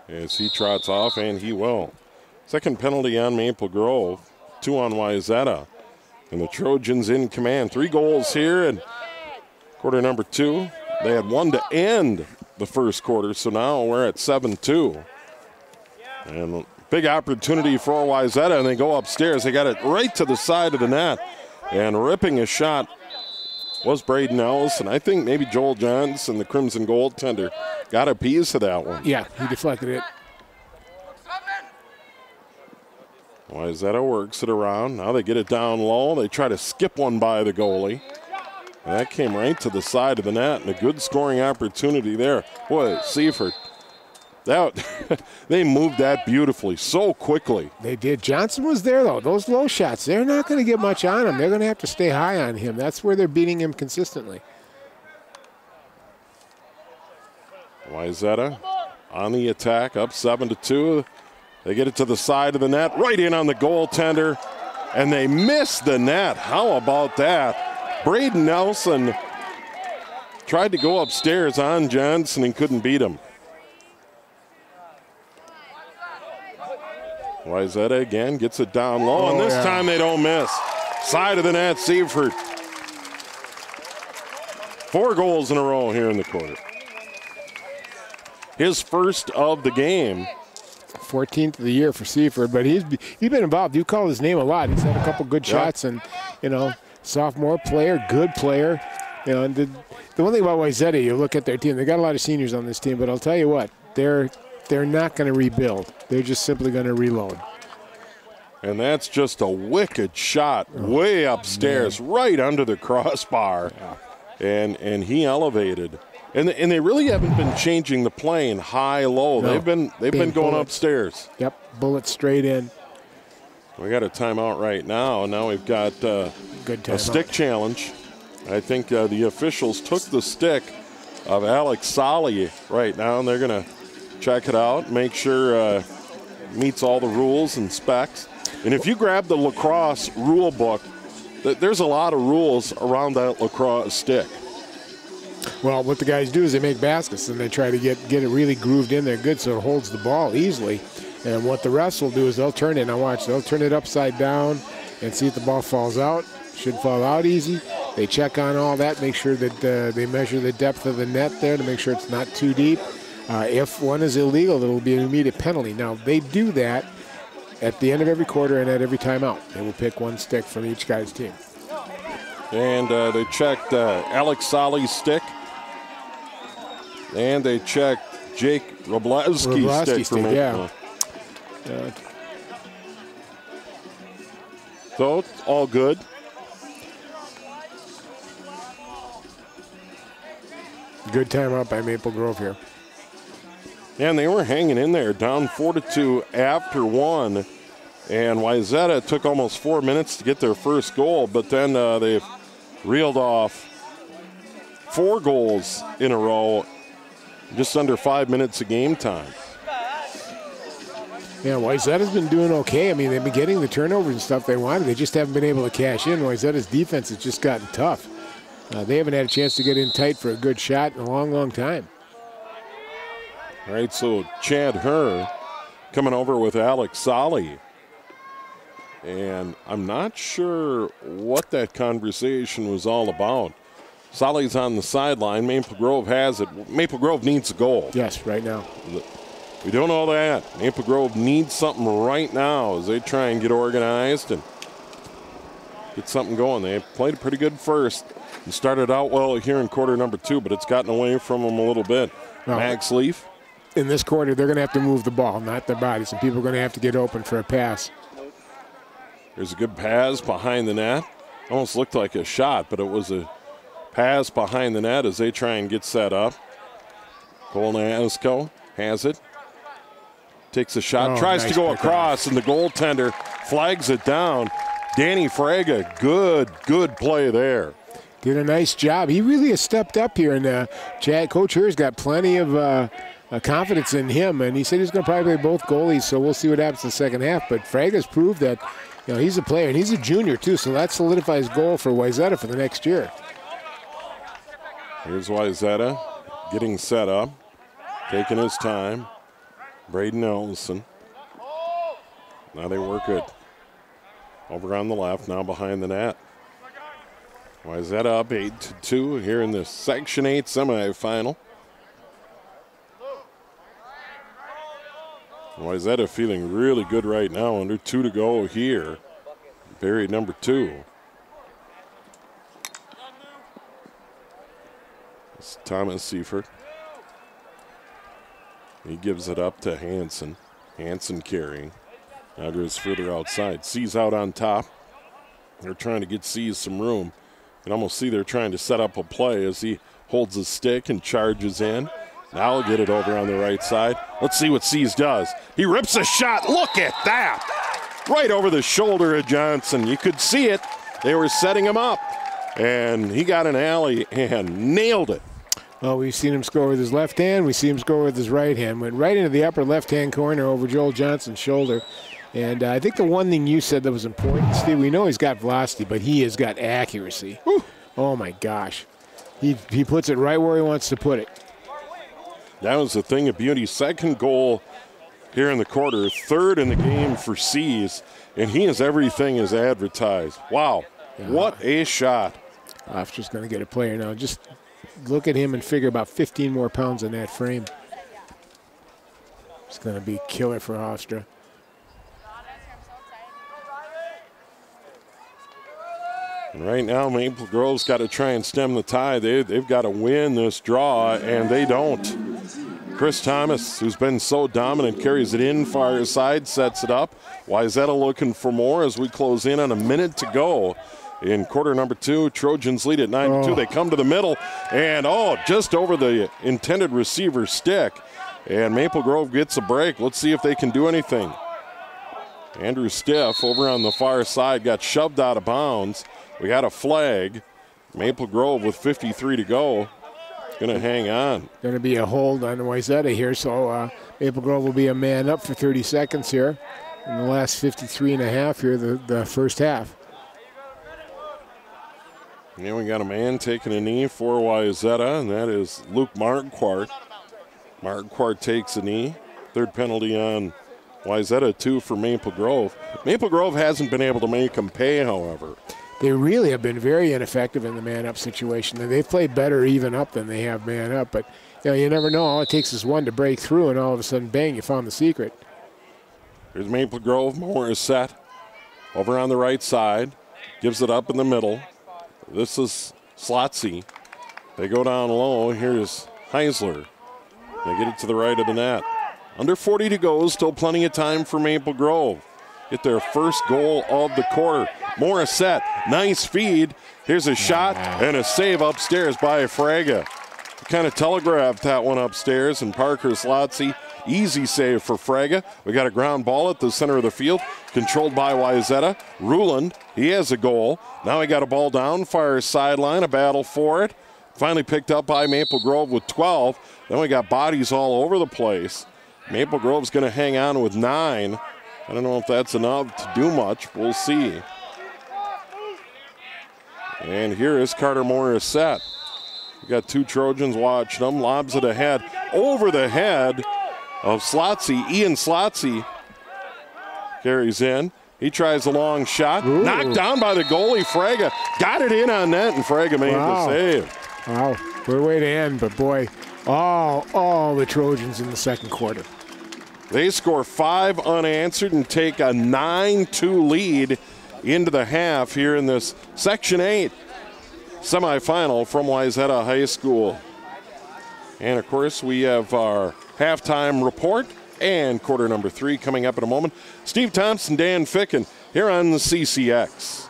[SPEAKER 1] as he trots off, and he will. Second penalty on Maple Grove, 2 on Wayzata. And the Trojans in command. 3 goals here in quarter number 2. They had 1 to end the first quarter, so now we're at 7-2. And big opportunity for Wayzata, and they go upstairs. They got it right to the side of the net. And ripping a shot was Braden Ellis, and I think maybe Joel Johnson, the Crimson goaltender, got a piece of that one.
[SPEAKER 2] Yeah, he deflected it.
[SPEAKER 1] Wayzata works it around. Now they get it down low. They try to skip one by the goalie. And that came right to the side of the net, and a good scoring opportunity there. Boy, Seaford, they moved that beautifully, so quickly.
[SPEAKER 2] They did. Johnson was there, though. Those low shots, they're not going to get much on him. They're going to have to stay high on him. That's where they're beating him consistently.
[SPEAKER 1] Wayzata on the attack, up 7-2. They get it to the side of the net, right in on the goaltender, and they miss the net. How about that? Braden Nelson tried to go upstairs on Johnson and couldn't beat him. Wayzata again gets it down low, and this time they don't miss. Side of the net, Seaford. 4 goals in a row here in the quarter. His first of the game.
[SPEAKER 2] 14th of the year for Seaford, but he's been involved. You call his name a lot. He's had a couple good shots, and sophomore player, good player. And the one thing about Wayzata, you look at their team. They got a lot of seniors on this team, but I'll tell you what, they're not going to rebuild. They're just simply going to reload.
[SPEAKER 1] And that's just a wicked shot way upstairs, right under the crossbar, and he elevated. And they really haven't been changing the plane high-low. No. They've been going upstairs.
[SPEAKER 2] Yep, bullet straight in.
[SPEAKER 1] We got a timeout right now. Now we've got a stick challenge. I think the officials took the stick of Alex Solly right now, and they're going to check it out, make sure meets all the rules and specs. And if you grab the lacrosse rule book, there's a lot of rules around that lacrosse stick.
[SPEAKER 2] Well, what the guys do is they make baskets, and they try to get it really grooved in there good so it holds the ball easily. And what the refs will do is they'll turn it. Now watch, they'll turn it upside down and see if the ball falls out. Should fall out easy. They check on all that, make sure that they measure the depth of the net there to make sure it's not too deep. If one is illegal, there will be an immediate penalty. Now, they do that at the end of every quarter and at every timeout. They will pick one stick from each guy's team.
[SPEAKER 1] And they checked Alex Solly's stick. And they checked Jake Robleski's stick for me.
[SPEAKER 2] Yeah.
[SPEAKER 1] So, it's all good.
[SPEAKER 2] Good timeout by Maple Grove here.
[SPEAKER 1] And they were hanging in there, down 4-2 after 1. And Wayzata took almost 4 minutes to get their first goal, but then they've reeled off 4 goals in a row, just under 5 minutes of game time.
[SPEAKER 2] Yeah, Wayzata's been doing okay. I mean, they've been getting the turnovers and stuff they wanted. They just haven't been able to cash in. Wayzata's defense has just gotten tough. They haven't had a chance to get in tight for a good shot in a long, long time.
[SPEAKER 1] All right, so Chad Herr coming over with Alex Solly. And I'm not sure what that conversation was all about. Solly's on the sideline. Maple Grove has it. Maple Grove needs a goal.
[SPEAKER 2] Yes, right now.
[SPEAKER 1] We don't know that. Maple Grove needs something right now as they try and get organized and get something going. They played a pretty good first and started out well here in quarter number 2, but it's gotten away from them a little bit. Max Leaf.
[SPEAKER 2] In this quarter, they're going to have to move the ball, not their bodies, and people are going to have to get open for a pass.
[SPEAKER 1] There's a good pass behind the net. Almost looked like a shot, but it was a pass behind the net as they try and get set up. Cole Nasko has it. Takes a shot,
[SPEAKER 2] Oh,
[SPEAKER 1] tries
[SPEAKER 2] nice
[SPEAKER 1] to go
[SPEAKER 2] pick
[SPEAKER 1] across, and the goaltender flags it down. Danny Fraga, good play there.
[SPEAKER 2] Did a nice job. He really has stepped up here, and Coach Herr's got plenty of confidence in him, and he said he's going to probably play both goalies, so we'll see what happens in the second half. But Fraga's proved that he's a player, and he's a junior too, so that solidifies goal for Wayzata for the next year.
[SPEAKER 1] Here's Wayzata getting set up, taking his time. Braden Ellison. Now they work it over on the left, now behind the net. Wayzata up 8-2 here in the Section 8 semifinal. Wayzata feeling really good right now, under 2 to go here. Period number 2. It's Thomas Seifert. He gives it up to Hansen. Hansen carrying. Now goes further outside. C's out on top. They're trying to get C's some room. You can almost see they're trying to set up a play as he holds his stick and charges in. Now he'll get it over on the right side. Let's see what C's does. He rips a shot. Look at that. Right over the shoulder of Johnson. You could see it. They were setting him up. And he got an alley and nailed it.
[SPEAKER 2] Well, we've seen him score with his left hand. We see him score with his right hand. Went right into the upper left-hand corner over Joel Johnson's shoulder. And I think the one thing you said that was important, Steve, we know he's got velocity, but he has got accuracy. Whew. Oh, my gosh. He puts it right where he wants to put it.
[SPEAKER 1] That was the thing of beauty. Second goal here in the quarter, third in the game for C's, and he is everything as advertised. Wow, what a shot.
[SPEAKER 2] Hofstra's going to get a player now. Just look at him and figure about 15 more pounds in that frame. It's going to be killer for Hofstra.
[SPEAKER 1] And right now, Maple Grove's got to try and stem the tide. They've got to win this draw, and they don't. Chris Thomas, who's been so dominant, carries it in, far side, sets it up. Wayzata looking for more as we close in on a minute to go. In quarter number 2, Trojans lead at 9-2. They come to the middle, and just over the intended receiver's stick. And Maple Grove gets a break. Let's see if they can do anything. Andrew Stiff over on the far side got shoved out of bounds. We got a flag. Maple Grove with 53 to go. Going to hang on.
[SPEAKER 2] Going to be a hold on Wayzata here, so Maple Grove will be a man up for 30 seconds here in the last 53 and a half here, the first half.
[SPEAKER 1] Yeah, we got a man taking a knee for Wayzata, and that is Luke Marquardt. Marquardt takes a knee. Third penalty on Wayzata, 2 for Maple Grove. Maple Grove hasn't been able to make them pay, however.
[SPEAKER 2] They really have been very ineffective in the man-up situation. They've played better even up than they have man-up, but you never know. All it takes is one to break through, and all of a sudden, bang, you found the secret.
[SPEAKER 1] Here's Maple Grove. Moore is set over on the right side. Gives it up in the middle. This is Slotsy. They go down low. Here's Heisler. They get it to the right of the net. Under 40 to go. Still plenty of time for Maple Grove. Get their first goal of the quarter. Morissette, nice feed. Here's a shot and a save upstairs by Fraga. Kind of telegraphed that one upstairs, and Parker Slotsy, easy save for Fraga. We got a ground ball at the center of the field, controlled by Wayzata. Ruland, he has a goal. Now we got a ball down, far sideline, a battle for it. Finally picked up by Maple Grove with 12. Then we got bodies all over the place. Maple Grove's going to hang on with 9. I don't know if that's enough to do much. We'll see. And here is Carter Morissette. We got 2 Trojans watching them. Lobs it ahead. Over the head of Slotsy. Ian Slotsy carries in. He tries a long shot. Ooh. Knocked down by the goalie, Fraga. Got it in on net, and Fraga made the save.
[SPEAKER 2] Wow. Good way to end, but boy, all the Trojans in the second quarter.
[SPEAKER 1] They score 5 unanswered and take a 9-2 lead into the half here in this Section 8 semifinal from Wayzata High School. And, of course, we have our halftime report and quarter number 3 coming up in a moment. Steve Thompson, Dan Ficken here on the CCX.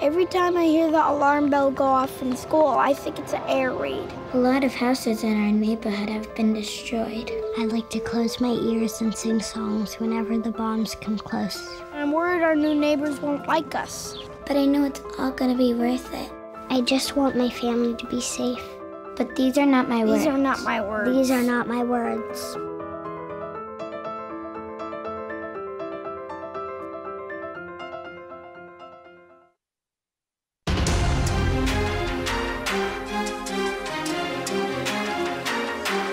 [SPEAKER 5] Every time I hear the alarm bell go off in school, I think it's an air raid.
[SPEAKER 6] A lot of houses in our neighborhood have been destroyed. I like to close my ears and sing songs whenever the bombs come close.
[SPEAKER 5] I'm worried our new neighbors won't like us.
[SPEAKER 6] But I know it's all gonna be worth it. I just want my family to be safe. But these are not my words.
[SPEAKER 5] These are not my words.
[SPEAKER 6] These are not my words.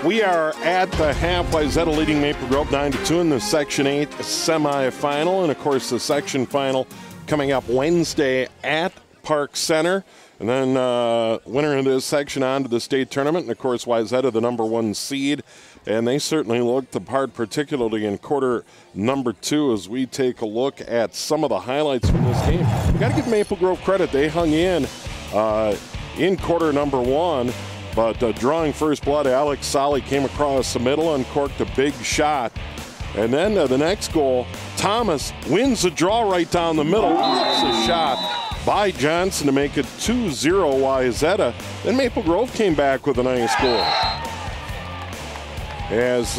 [SPEAKER 1] We are at the half. Wayzata leading Maple Grove 9-2 in the Section 8 semifinal. And, of course, the section final coming up Wednesday at Park Center. And then winner of this section on to the state tournament. And, of course, Wayzata, the number 1 seed. And they certainly looked the part, particularly in quarter number 2, as we take a look at some of the highlights from this game. We've got to give Maple Grove credit. They hung in quarter number 1. But drawing first blood, Alex Solly came across the middle, uncorked a big shot. And then the next goal, Thomas wins the draw right down the middle. It's a shot by Johnson to make it 2-0 Wayzata. Then Maple Grove came back with a nice goal. As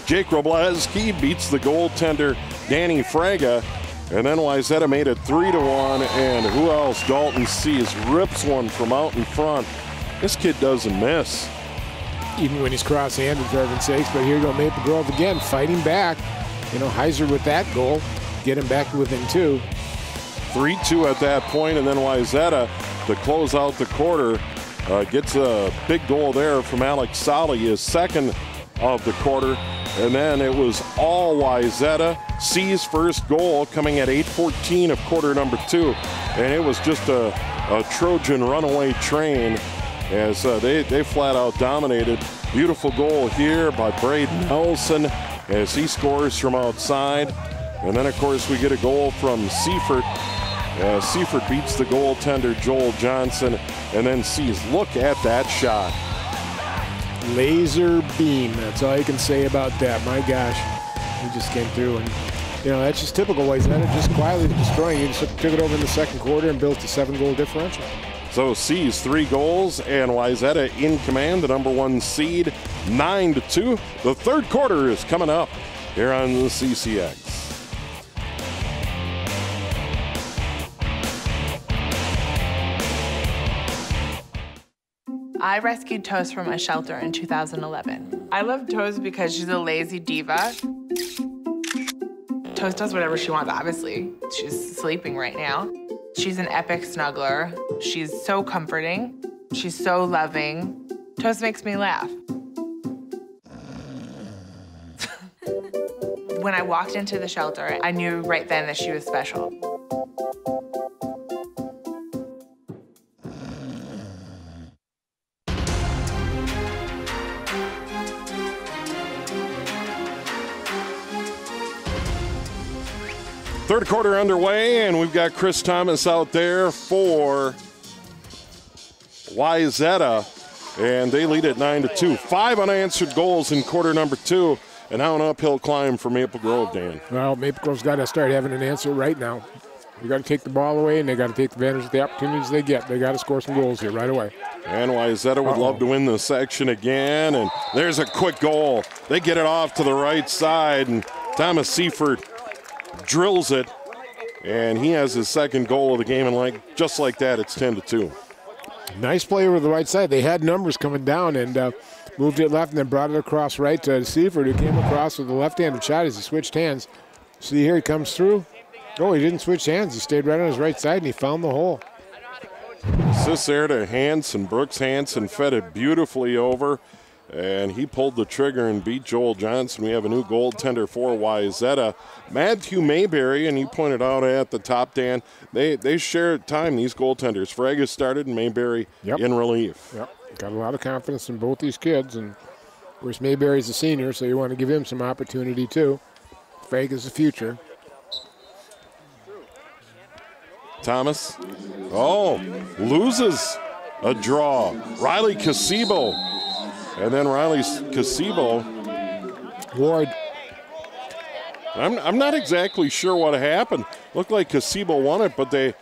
[SPEAKER 1] Jake Robleski beats the goaltender Danny Fraga. And then Wayzata made it 3-1. And who else? Dalton Seas rips one from out in front. This kid doesn't miss.
[SPEAKER 2] Even when he's cross-handed, for heaven's sakes. But here you go, Maple Grove again, fighting back. You know, Heiser with that goal, get him back within 2.
[SPEAKER 1] 3-2 at that point, and then Wayzata to close out the quarter gets a big goal there from Alex Solly, his second of the quarter. And then it was all Wayzata. C's first goal coming at 8:14 of quarter number 2. And it was just a Trojan runaway train as they flat out dominated. Beautiful goal here by Braden Nelson as he scores from outside. And then, of course, we get a goal from Seifert. Seifert beats the goaltender Joel Johnson, and then sees, look at that shot.
[SPEAKER 2] Laser beam, that's all you can say about that. My gosh, he just came through, and you know, that's just typical Wayzata, just quietly destroying. He just took it over in the second quarter and built a 7-goal differential.
[SPEAKER 1] So C's 3 goals, and Wayzata in command, the number 1 seed, 9-2. The third quarter is coming up here on the CCX.
[SPEAKER 7] I rescued Toast from a shelter in 2011. I love Toast because she's a lazy diva. Toast does whatever she wants, obviously. She's sleeping right now. She's an epic snuggler. She's so comforting. She's so loving. Toast makes me laugh. When I walked into the shelter, I knew right then that she was special.
[SPEAKER 1] Third quarter underway, and we've got Chris Thomas out there for Wayzata, and they lead at 9-2. 5 unanswered goals in quarter number 2, and now an uphill climb for Maple Grove, Dan.
[SPEAKER 2] Well, Maple Grove's got to start having an answer right now. They got to take the ball away, and they got to take advantage of the opportunities they get. They got to score some goals here right away.
[SPEAKER 1] And Wayzata would love to win the section again, and there's a quick goal. They get it off to the right side, and Thomas Seifert drills it, and he has his second goal of the game, and just like that, it's 10-2.
[SPEAKER 2] Nice play over the right side. They had numbers coming down and moved it left and then brought it across right to Seifert, who came across with a left-handed shot as he switched hands. See here, he comes through. Oh, he didn't switch hands. He stayed right on his right side, and he found the hole.
[SPEAKER 1] Assist there to Hansen. Brooks Hansen fed it beautifully over, and he pulled the trigger and beat Joel Johnson. We have a new goaltender for Wayzata, Matthew Mayberry, and you pointed out at the top, Dan, they share time, these goaltenders. Fraga started and Mayberry in relief.
[SPEAKER 2] Yep, got a lot of confidence in both these kids, and of course Mayberry's a senior, so you want to give him some opportunity too. Fraga's the future.
[SPEAKER 1] Thomas, loses a draw. Riley Casibo. And then Riley Casibo.
[SPEAKER 2] Ward.
[SPEAKER 1] I'm not exactly sure what happened. Looked like Casibo won it, but they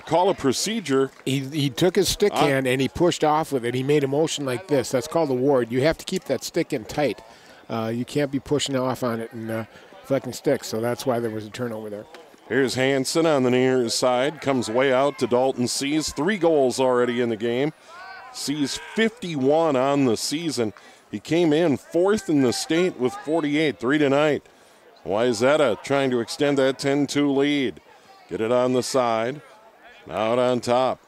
[SPEAKER 1] call a procedure.
[SPEAKER 2] He took his stick hand and he pushed off with it. He made a motion like this. That's called a ward. You have to keep that stick in tight. You can't be pushing off on it and deflecting sticks, so that's why there was a turnover there.
[SPEAKER 1] Here's Hansen on the near side. Comes way out to Dalton Seas. 3 goals already in the game. Seas 51 on the season. He came in 4th in the state with 48. 3 tonight. Wayzata trying to extend that 10-2 lead. Get it on the side. Out on top.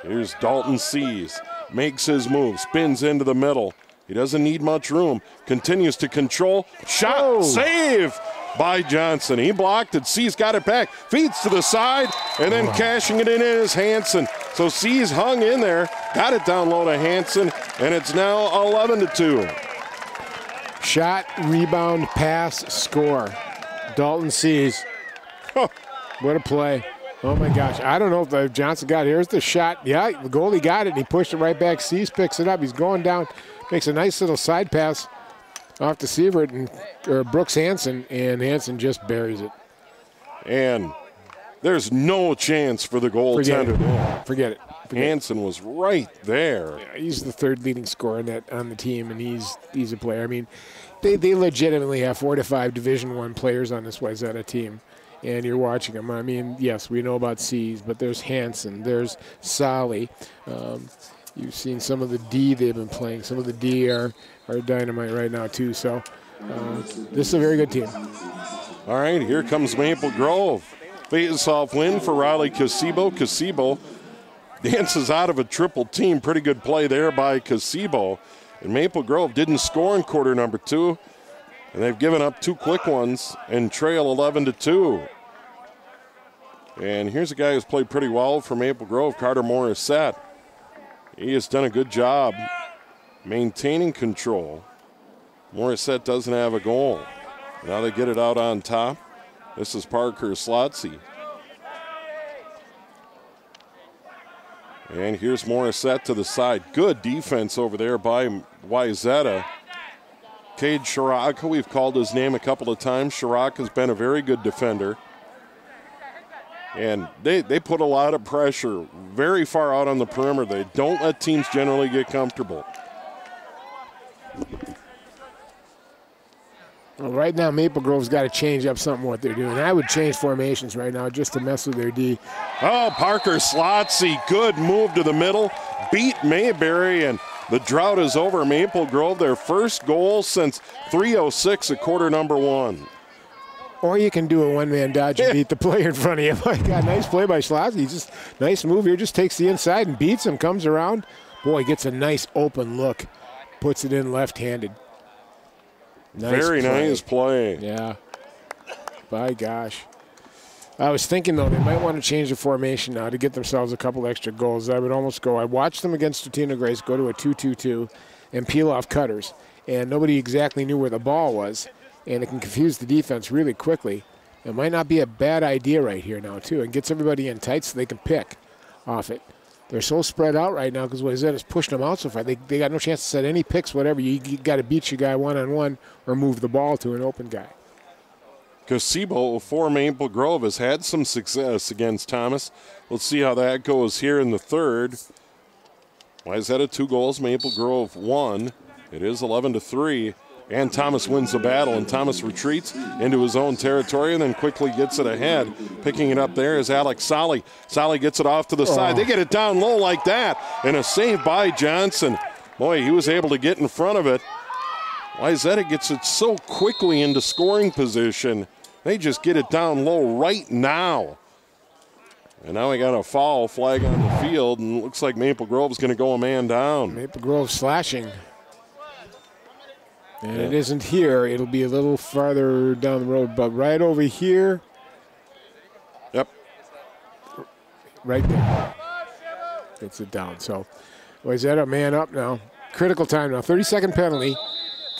[SPEAKER 1] Here's Dalton Seas. Makes his move. Spins into the middle. He doesn't need much room. Continues to control. Shot. Save by Johnson. He blocked it. Seas got it back. Feeds to the side. And then cashing it in is Hansen. So Seas hung in there. Got it down low to Hansen. And it's now 11-2.
[SPEAKER 2] Shot, rebound, pass, score. Dalton Seas. What a play. Oh, my gosh. I don't know if Johnson got it. Here's the shot. Yeah, the goalie got it. He pushed it right back. Seas picks it up. He's going down. Makes a nice little side pass off to Sievert or Brooks Hansen, and Hansen just buries it.
[SPEAKER 1] And there's no chance for the goaltender.
[SPEAKER 2] Forget it.
[SPEAKER 1] Hansen was right there.
[SPEAKER 2] Yeah, he's the 3rd leading scorer on the team, and he's a player. I mean, they legitimately have 4 to 5 Division I players on this Wayzata team. And you're watching them. I mean, yes, we know about Seas, but there's Hansen, there's Solly. You've seen some of the D they've been playing. Some of the D are dynamite right now, too. So this is a very good team.
[SPEAKER 1] All right, here comes Maple Grove. Face-off win for Riley Casebo. Casebo dances out of a triple team. Pretty good play there by Casebo. And Maple Grove didn't score in quarter number 2. And they've given up 2 quick ones and trail 11-2. And here's a guy who's played pretty well for Maple Grove, Carter Morissette. He has done a good job maintaining control. Morissette doesn't have a goal. Now they get it out on top. This is Parker Slotsy. And here's Morissette to the side. Good defense over there by Wayzata. Cade Shiraka, we've called his name a couple of times. Shiraka has been a very good defender. And they put a lot of pressure very far out on the perimeter. They don't let teams generally get comfortable.
[SPEAKER 2] Well, right now, Maple Grove's got to change up something what they're doing. I would change formations right now just to mess with their D.
[SPEAKER 1] Oh, Parker Slotsy, good move to the middle. Beat Mayberry, and the drought is over. Maple Grove, their first goal since 3:06 at quarter number 1.
[SPEAKER 2] Or you can do a one-man dodge and beat the player in front of you. My God, nice play by Slotsy. Just nice move here. Just takes the inside and beats him, comes around. Boy, gets a nice open look. Puts it in left-handed.
[SPEAKER 1] Very nice play.
[SPEAKER 2] Yeah. By gosh. I was thinking, though, they might want to change the formation now to get themselves a couple extra goals. I would almost go. I watched them against Statena Grace go to a 2-2-2 and peel off cutters. And nobody exactly knew where the ball was. And it can confuse the defense really quickly. It might not be a bad idea right here now, too. And gets everybody in tight so they can pick off it. They're so spread out right now because Wayzata's pushing them out so far. They got no chance to set any picks, whatever. You got to beat your guy one-on-one or move the ball to an open guy.
[SPEAKER 1] Casebo for Maple Grove has had some success against Thomas. Let's see how that goes here in the third. Wayzata 2 goals, Maple Grove 1. It is 11-3. And Thomas wins the battle, and Thomas retreats into his own territory and then quickly gets it ahead. Picking it up there is Alex Solly. Solly gets it off to the side. They get it down low like that, and a save by Johnson. Boy, he was able to get in front of it. Wayzata gets it so quickly into scoring position. They just get it down low right now. And now we got a foul flag on the field, and it looks like Maple Grove's going to go a man down.
[SPEAKER 2] Maple Grove slashing. And it isn't here. It'll be a little farther down the road, but right over here.
[SPEAKER 1] Yep.
[SPEAKER 2] Right there. Gets it down. So, Wayzata man up now. Critical time now. 30-second penalty.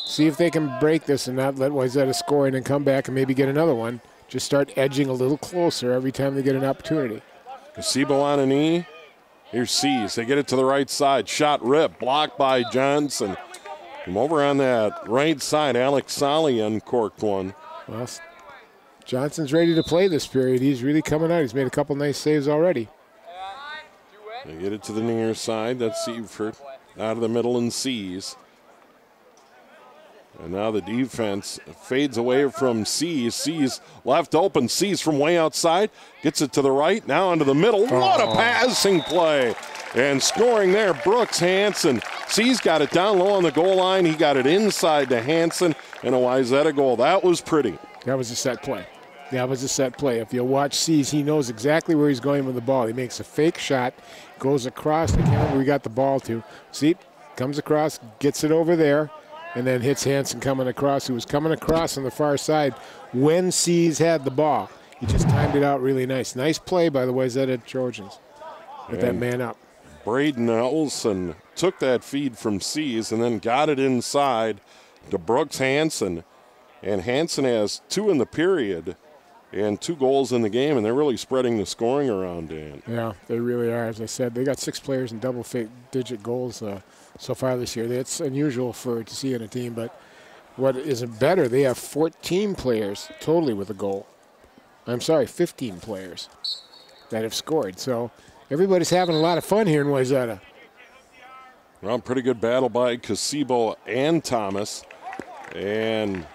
[SPEAKER 2] See if they can break this and not let Wayzata score and then come back and maybe get another one. Just start edging a little closer every time they get an opportunity.
[SPEAKER 1] Casebo on a knee. Here's Seas. They get it to the right side. Shot ripped. Blocked by Johnson. From over on that right side, Alex Solly uncorked one.
[SPEAKER 2] Well, Johnson's ready to play this period. He's really coming out. He's made a couple nice saves already.
[SPEAKER 1] They get it to the near side. That's Seifert out of the middle and sees. And now the defense fades away from Seas. Seas left open. Seas from way outside. Gets it to the right. Now into the middle. What a passing play. And scoring there, Brooks Hansen. Seas got it down low on the goal line. He got it inside to Hansen. And a Wayzata goal. That was pretty.
[SPEAKER 2] That was a set play. That was a set play. If you'll watch Seas, he knows exactly where he's going with the ball. He makes a fake shot, goes across. I can't remember where he got the ball to. See, comes across, gets it over there, and then hits Hansen coming across, who was coming across on the far side when Seas had the ball. He just timed it out really nice. Nice play by the Wayzata Trojans. With that man up.
[SPEAKER 1] Braden Olson took that feed from Seas and then got it inside to Brooks Hansen. And Hansen has 2 in the period and 2 goals in the game, and they're really spreading the scoring around, Dan.
[SPEAKER 2] Yeah, they really are. As I said, they got 6 players in double-digit goals so far this year. That's unusual to see in a team, but what is better, they have 14 players totally with a goal. I'm sorry, 15 players that have scored. So everybody's having a lot of fun here in Wayzata.
[SPEAKER 1] Well, pretty good battle by Casebo and Thomas. And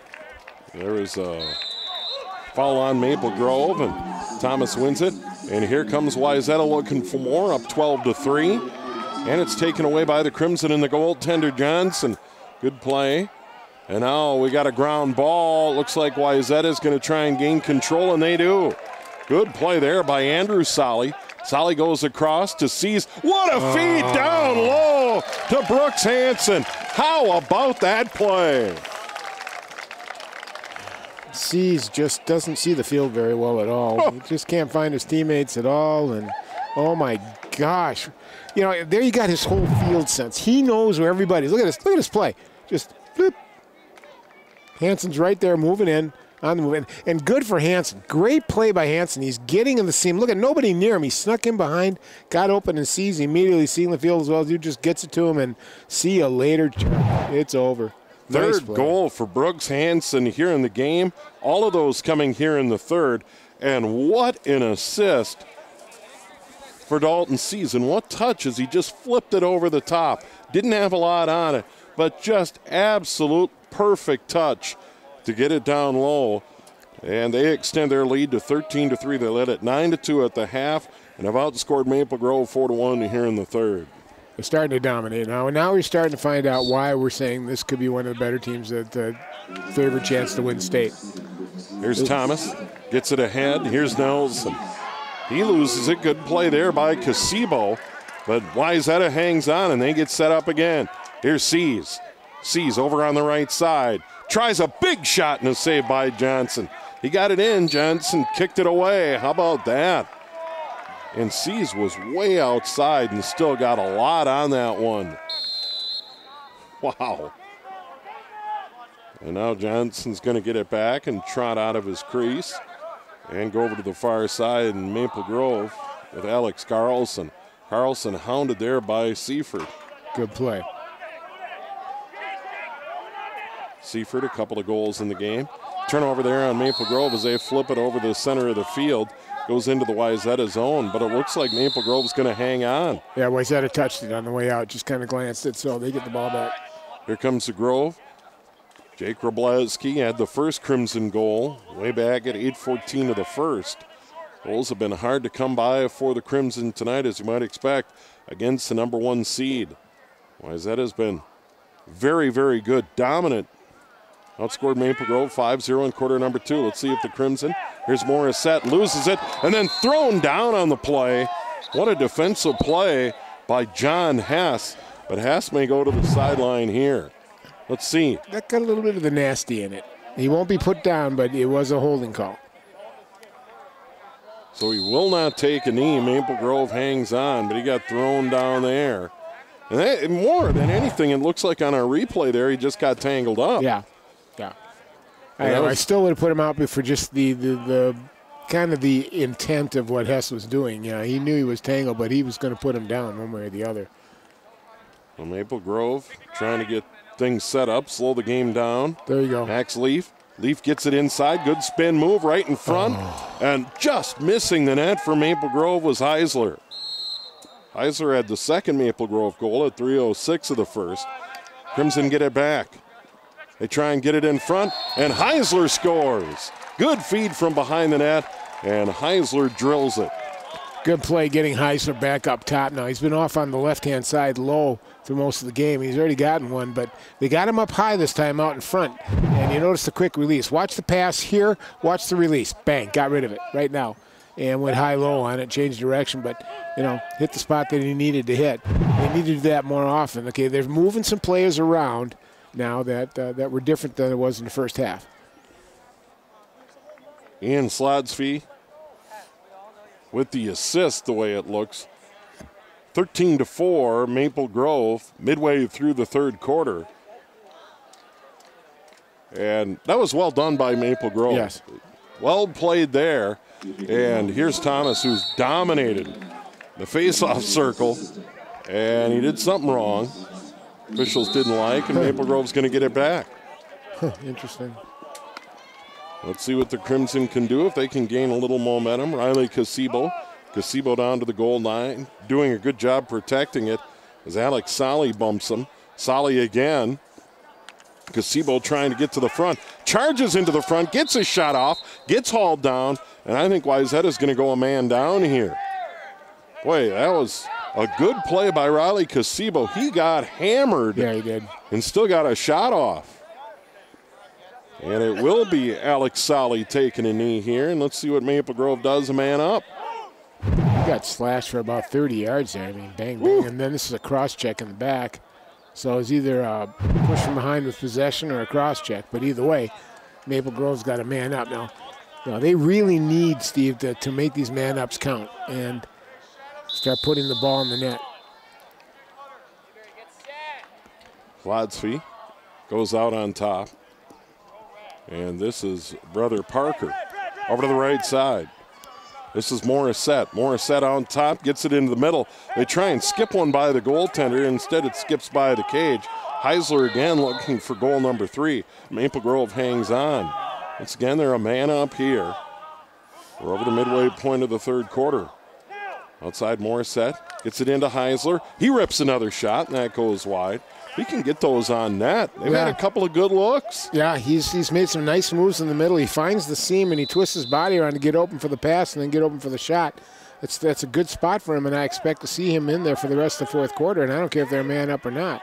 [SPEAKER 1] there is a foul on Maple Grove, and Thomas wins it. And here comes Wayzata looking for more, up 12-3. And it's taken away by the Crimson in the goaltender Johnson. Good play. And now we got a ground ball. Looks like Wayzata is going to try and gain control, and they do. Good play there by Andrew Solly. Solly goes across to Seas. What a feed down low to Brooks Hansen. How about that play?
[SPEAKER 2] Seas just doesn't see the field very well at all. He just can't find his teammates at all. And, oh, my gosh. You know, there you got his whole field sense. He knows where everybody is. Look at this play. Just flip. Hansen's right there moving in. On the move. And good for Hansen. Great play by Hansen. He's getting in the seam. Look at nobody near him. He snuck in behind, got open, and Sees immediately seeing the field as well as you. Just gets it to him, and see you later. It's over.
[SPEAKER 1] Third goal for Brooks Hansen here in the game. All of those coming here in the third. And what an assist for Dalton Sees. And what touch as he just flipped it over the top. Didn't have a lot on it, but just absolute perfect touch to get it down low. And they extend their lead to 13-3. They led it 9-2 at the half and have outscored Maple Grove 4-1 here in the third.
[SPEAKER 2] They're starting to dominate now. And now we're starting to find out why we're saying this could be one of the better teams that favored chance to win state.
[SPEAKER 1] Here's Thomas. Gets it ahead. Here's Nelson. He loses it. Good play there by Casebo. But Wayzata hangs on, and they get set up again. Here's Seas. Seas over on the right side. Tries a big shot and a save by Johnson. He got it in. Johnson kicked it away. How about that? And Seas was way outside and still got a lot on that one. Wow. And now Johnson's going to get it back and trot out of his crease and go over to the far side in Maple Grove with Alex Carlson. Carlson hounded there by Seifert.
[SPEAKER 2] Good play.
[SPEAKER 1] Seifert, a couple of goals in the game. Turnover there on Maple Grove as they flip it over the center of the field. Goes into the Wayzata zone, but it looks like Maple Grove's going to hang on.
[SPEAKER 2] Yeah, Wayzata touched it on the way out, just kind of glanced it, so they get the ball back.
[SPEAKER 1] Here comes the Grove. Jake Robleski had the first Crimson goal way back at 8:14 of the first. Goals have been hard to come by for the Crimson tonight, as you might expect, against the number 1 seed. Wayzata has been very, very good, dominant. Outscored Maple Grove 5-0 in quarter number 2. Let's see if the Crimson, here's Morissette, loses it, and then thrown down on the play. What a defensive play by John Hess. But Hess may go to the sideline here. Let's see.
[SPEAKER 2] That got a little bit of the nasty in it. He won't be put down, but it was a holding call.
[SPEAKER 1] So he will not take a knee. Maple Grove hangs on, but he got thrown down there. And that, more than anything, it looks like on our replay there, he just got tangled up.
[SPEAKER 2] Yeah. I still would have put him out for just the kind of the intent of what Hess was doing. Yeah, he knew he was tangled, but he was going to put him down one way or the other.
[SPEAKER 1] Well, Maple Grove trying to get things set up, slow the game down.
[SPEAKER 2] There you go.
[SPEAKER 1] Max Leaf Leaf gets it inside. Good spin move right in front. And just missing the net for Maple Grove was Heisler. Heisler had the second Maple Grove goal at 3:06 of the first. Crimson get it back. They try and get it in front, and Heisler scores. Good feed from behind the net, and Heisler drills it.
[SPEAKER 2] Good play getting Heisler back up top now. He's been off on the left-hand side low through most of the game. He's already gotten one, but they got him up high this time out in front. And you notice the quick release. Watch the pass here. Watch the release. Bang, got rid of it right now. And went high-low on it, changed direction, but, hit the spot that he needed to hit. They need to do that more often. Okay, they're moving some players around now that were different than it was in the first half.
[SPEAKER 1] Ian Slodsby with the assist, the way it looks. 13-4, Maple Grove, midway through the third quarter. And that was well done by Maple Grove.
[SPEAKER 2] Yes.
[SPEAKER 1] Well played there. And here's Thomas, who's dominated the face-off circle. And he did something wrong. Officials didn't like, and Maple Grove's going to get it back.
[SPEAKER 2] Interesting.
[SPEAKER 1] Let's see what the Crimson can do if they can gain a little momentum. Riley Casibo down to the goal line, doing a good job protecting it as Alex Solly bumps him. Solly again. Casibo trying to get to the front. Charges into the front, gets a shot off, gets hauled down, and I think Wayzata's going to go a man down here. Boy, that was a good play by Riley Casibo. He got hammered.
[SPEAKER 2] Yeah, he did.
[SPEAKER 1] And still got a shot off. And it will be Alex Solly taking a knee here. And let's see what Maple Grove does, a man up.
[SPEAKER 2] He got slashed for about 30 yards there. I mean, bang, bang. Woo. And then this is a cross-check in the back. So it's either a push from behind with possession or a cross-check. But either way, Maple Grove's got a man up now. They really need, Steve, to make these man-ups count and start putting the ball in the net.
[SPEAKER 1] Slodsby goes out on top. And this is Brother Parker over to the right side. This is Morissette. Morissette on top, gets it into the middle. They try and skip one by the goaltender. Instead, it skips by the cage. Heisler again looking for goal number 3. Maple Grove hangs on. Once again, they're a man up here. We're over the midway point of the third quarter. Outside Morissette gets it into Heisler. He rips another shot, and that goes wide. He can get those on net. They've had a couple of good looks.
[SPEAKER 2] Yeah, he's made some nice moves in the middle. He finds the seam, and he twists his body around to get open for the pass and then get open for the shot. That's a good spot for him, and I expect to see him in there for the rest of the fourth quarter, and I don't care if they're man up or not.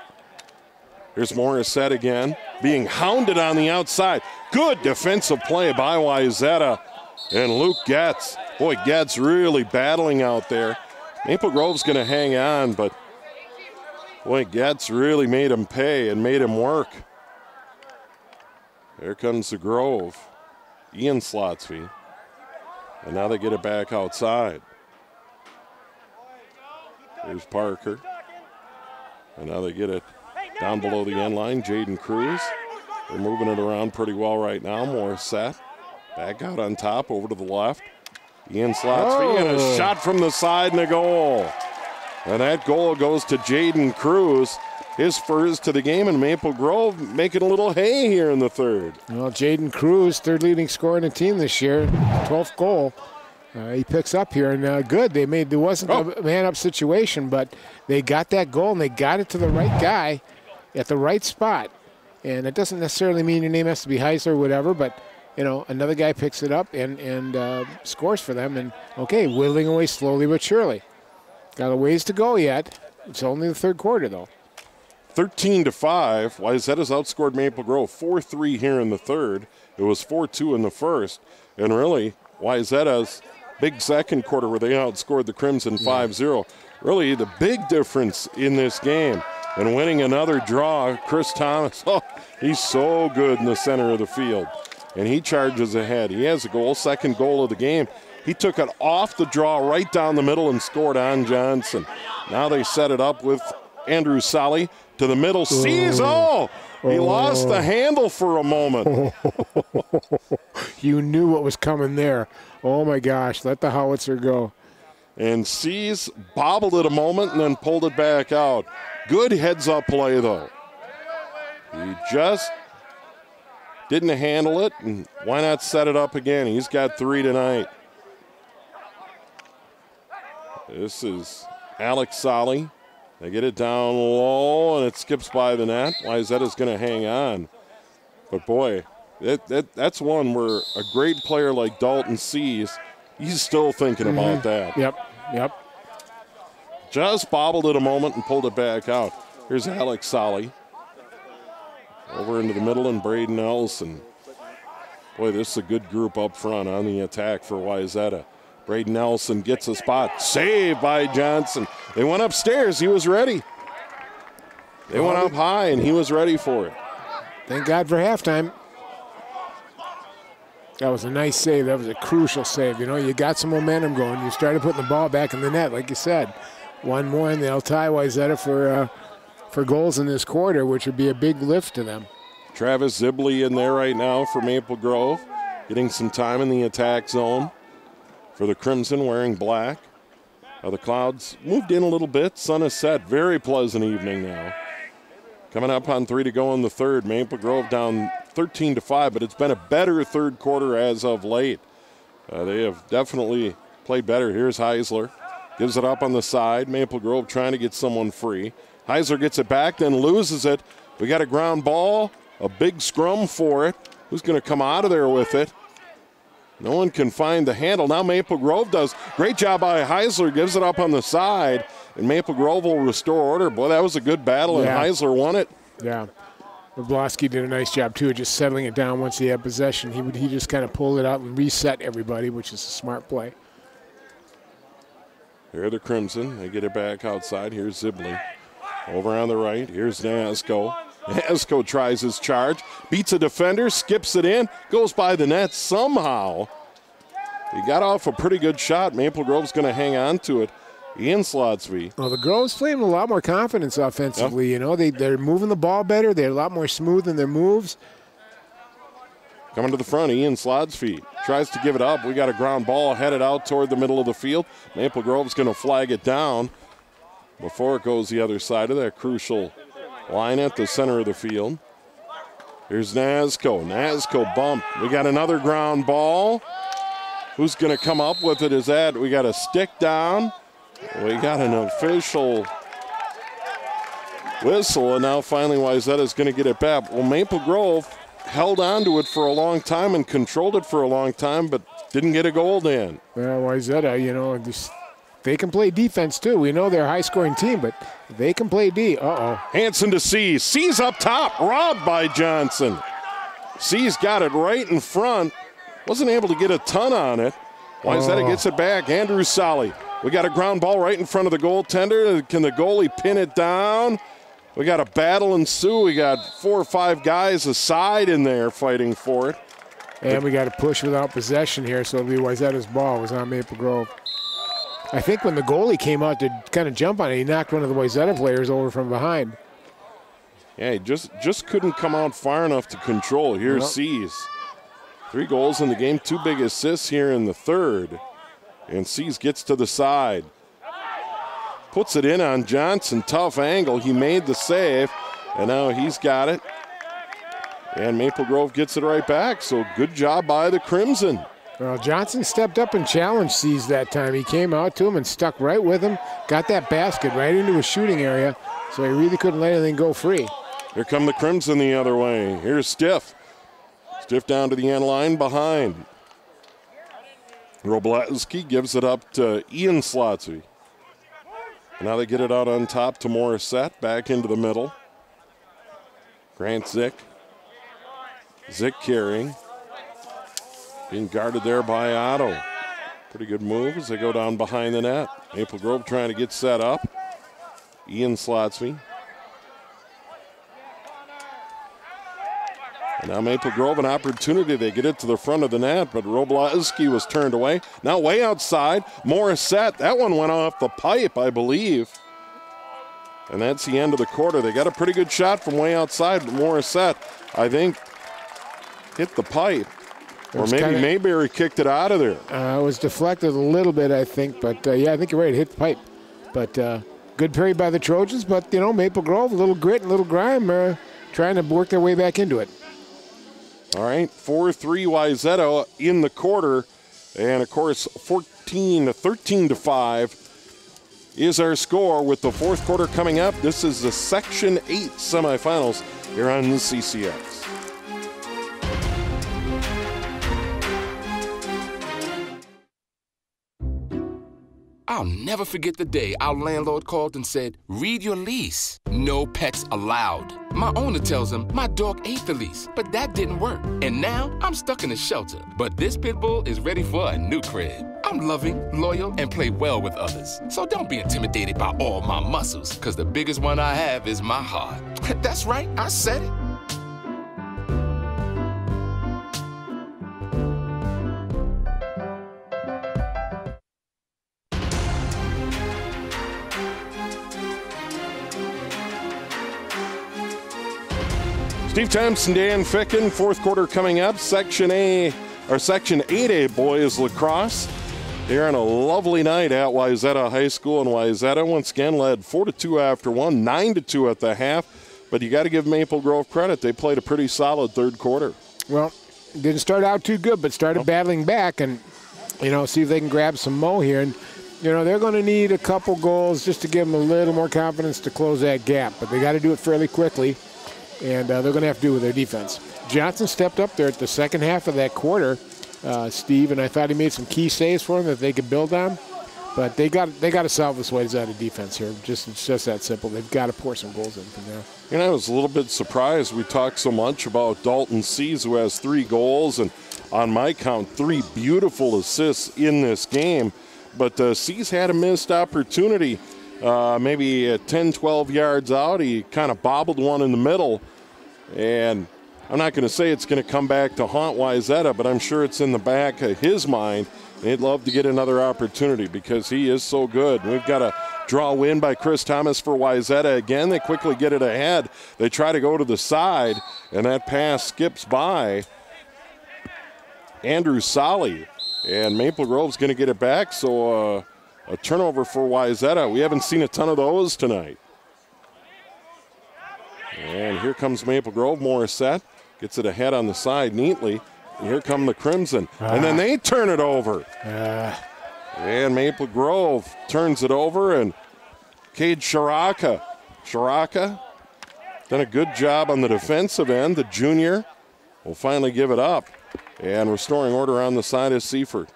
[SPEAKER 1] Here's Morissette again, being hounded on the outside. Good defensive play by Wayzata and Luke Getz. Boy, Getz really battling out there. Maple Grove's going to hang on, but boy, Getz really made him pay and made him work. There comes the Grove. Ian Slotsby. And now they get it back outside. There's Parker. And now they get it down below the end line. Jaden Cruz. They're moving it around pretty well right now. Morissette. Back out on top, over to the left. Ian Slotsby, and a shot from the side and a goal. And that goal goes to Jaden Cruz, his first to the game, and Maple Grove making a little hay here in the third.
[SPEAKER 2] Well, Jaden Cruz, third leading scorer in the team this year, 12th goal. He picks up here, and good. There wasn't a man-up situation, but they got that goal, and they got it to the right guy at the right spot. And it doesn't necessarily mean your name has to be Heisler or whatever, but another guy picks it up and scores for them. And, whittling away slowly but surely. Got a ways to go yet. It's only the third quarter, though.
[SPEAKER 1] 13-5. Wayzata's outscored Maple Grove 4-3 here in the third. It was 4-2 in the first. And really, Wayzata's big second quarter where they outscored the Crimson 5-0. Really the big difference in this game. And winning another draw, Chris Thomas, he's so good in the center of the field. And he charges ahead. He has a goal, second goal of the game. He took it off the draw right down the middle and scored on Johnson. Now they set it up with Andrew Solly to the middle. Sees, he lost the handle for a moment.
[SPEAKER 2] You knew what was coming there. Oh, my gosh, let the howitzer go.
[SPEAKER 1] And Sees bobbled it a moment and then pulled it back out. Good heads-up play, though. He just didn't handle it, and why not set it up again? He's got 3 tonight. This is Alex Solly. They get it down low, and it skips by the net. Wayzata's going to hang on. But, boy, that's one where a great player like Dalton Sees, he's still thinking about that.
[SPEAKER 2] Yep.
[SPEAKER 1] Just bobbled it a moment and pulled it back out. Here's Alex Solly. Over into the middle, and Braden Nelson. Boy, this is a good group up front on the attack for Wayzata. Braden Nelson gets a spot. Saved by Johnson. They went upstairs. He was ready. They went up high, and he was ready for it.
[SPEAKER 2] Thank God for halftime. That was a nice save. That was a crucial save. You know, you got some momentum going. You started putting the ball back in the net, like you said. One more, and they'll tie Wayzata for goals in this quarter, which would be a big lift to them.
[SPEAKER 1] Travis Zibley in there right now for Maple Grove, getting some time in the attack zone for the Crimson, wearing black. The clouds moved in a little bit. Sun is set. Very pleasant evening now. Coming up on 3 to go in the third. Maple Grove down 13-5, but it's been a better third quarter as of late. They have definitely played better. Here's Heisler. Gives it up on the side. Maple Grove trying to get someone free. Heisler gets it back, then loses it. We got a ground ball, a big scrum for it. Who's going to come out of there with it? No one can find the handle. Now Maple Grove does. Great job by Heisler. Gives it up on the side, and Maple Grove will restore order. Boy, that was a good battle, and Heisler won it.
[SPEAKER 2] Yeah. Wabloski did a nice job, too, just settling it down once he had possession. He just kind of pulled it out and reset everybody, which is a smart play.
[SPEAKER 1] Here are the Crimson. They get it back outside. Here's Zibley. Over on the right. Here's Nazco. Nazco tries his charge. Beats a defender. Skips it in. Goes by the net somehow. He got off a pretty good shot. Maple Grove's going to hang on to it. Ian Slotsby.
[SPEAKER 2] Well, the Grove's playing with a lot more confidence offensively. Yep. You know, they're moving the ball better. They're a lot more smooth in their moves.
[SPEAKER 1] Coming to the front, Ian Slotsby tries to give it up. We got a ground ball headed out toward the middle of the field. Maple Grove's going to flag it down before it goes the other side of that crucial line at the center of the field. Here's Nazco. Nazco bumped. We got another ground ball. Who's going to come up with it? We got a stick down. We got an official whistle, and now finally Wayzata's going to get it back. Well, Maple Grove held on to it for a long time and controlled it for a long time, but didn't get a goal in.
[SPEAKER 2] Well, Wayzata, you know, they can play defense too. We know they're a high-scoring team, but they can play D.
[SPEAKER 1] Hanson to Seas. Seas up top. Robbed by Johnson. Seas got it right in front. Wasn't able to get a ton on it. Wayzata gets it back. Andrew Solly. We got a ground ball right in front of the goaltender. Can the goalie pin it down? We got a battle ensue. We got 4 or 5 guys aside in there fighting for it.
[SPEAKER 2] And we got a push without possession here, so it'll be Wayzata's ball. It was on Maple Grove. I think when the goalie came out to kind of jump on it, he knocked one of the Wayzata players over from behind.
[SPEAKER 1] Yeah, he just couldn't come out far enough to control. Here's Seas. 3 goals in the game, 2 big assists here in the third. And Seas gets to the side. Puts it in on Johnson. Tough angle. He made the save, and now he's got it. And Maple Grove gets it right back, so good job by the Crimson.
[SPEAKER 2] Well, Johnson stepped up and challenged Seas that time. He came out to him and stuck right with him, got that basket right into his shooting area, so he really couldn't let anything go free.
[SPEAKER 1] Here come the Crimson the other way. Here's Stiff. Stiff down to the end line behind. Roblatsky gives it up to Ian Slotsby. Now they get it out on top to Morissette, back into the middle. Grant Zick. Zick carrying. Being guarded there by Otto. Pretty good move as they go down behind the net. Maple Grove trying to get set up. Ian Slotsby. And now Maple Grove an opportunity. They get it to the front of the net, but Roblatsky was turned away. Now way outside, Morissette. That one went off the pipe, I believe. And that's the end of the quarter. They got a pretty good shot from way outside, but Morissette, I think, hit the pipe. Or maybe Mayberry kicked it out of there.
[SPEAKER 2] It was deflected a little bit, I think. But, yeah, I think you're right. It hit the pipe. But good parry by the Trojans. But, you know, Maple Grove, a little grit and a little grime, trying to work their way back into it.
[SPEAKER 1] All right, 4-3 Wayzata in the quarter. And, of course, 13-5 is our score with the fourth quarter coming up. This is the Section 8 semifinals here on CCX.
[SPEAKER 8] I'll never forget the day our landlord called and said, read your lease. No pets allowed. My owner tells him my dog ate the lease, but that didn't work. And now I'm stuck in a shelter. But this pit bull is ready for a new crib. I'm loving, loyal, and play well with others. So don't be intimidated by all my muscles, because the biggest one I have is my heart. That's right, I said it.
[SPEAKER 1] Steve Thompson, Dan Ficken, fourth quarter coming up. Section 8A boys lacrosse. They're on a lovely night at Wayzata High School, and Wayzata once again led 4-2 after one, 9-2 at the half. But you got to give Maple Grove credit. They played a pretty solid third quarter.
[SPEAKER 2] Well, didn't start out too good, but started battling back and, see if they can grab some mo here. And, they're going to need a couple goals just to give them a little more confidence to close that gap. But they got to do it fairly quickly. And they're going to have to do it with their defense. Johnson stepped up there at the second half of that quarter, Steve, and I thought he made some key saves for them that they could build on. But they got to solve this Wayzata defense here. It's just that simple. They've got to pour some goals in from there.
[SPEAKER 1] I was a little bit surprised. We talked so much about Dalton Seas, who has 3 goals, and on my count, 3 beautiful assists in this game. But Seas had a missed opportunity. Maybe 10, 12 yards out. He kind of bobbled one in the middle. And I'm not going to say it's going to come back to haunt Wayzata, but I'm sure it's in the back of his mind. He'd love to get another opportunity because he is so good. We've got a draw win by Chris Thomas for Wayzata again. They quickly get it ahead. They try to go to the side, and that pass skips by Andrew Solly. And Maple Grove's going to get it back, so a turnover for Wayzata. We haven't seen a ton of those tonight. And here comes Maple Grove. Morissette gets it ahead on the side neatly. And here come the Crimson. And then they turn it over. And Maple Grove turns it over. And Cade Sharaka done a good job on the defensive end. The junior will finally give it up. And restoring order on the side is Seaford.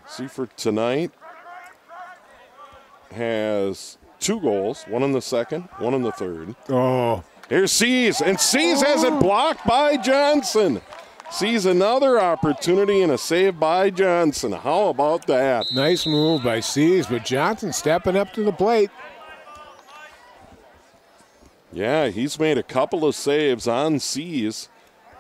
[SPEAKER 1] Seaford tonight has 2 goals, one in the second, one in the third.
[SPEAKER 2] Oh.
[SPEAKER 1] Here's Seas, and Seas has it blocked by Johnson. Sees another opportunity and a save by Johnson. How about that?
[SPEAKER 2] Nice move by Seas, but Johnson stepping up to the plate.
[SPEAKER 1] Yeah, he's made a couple of saves on Seas.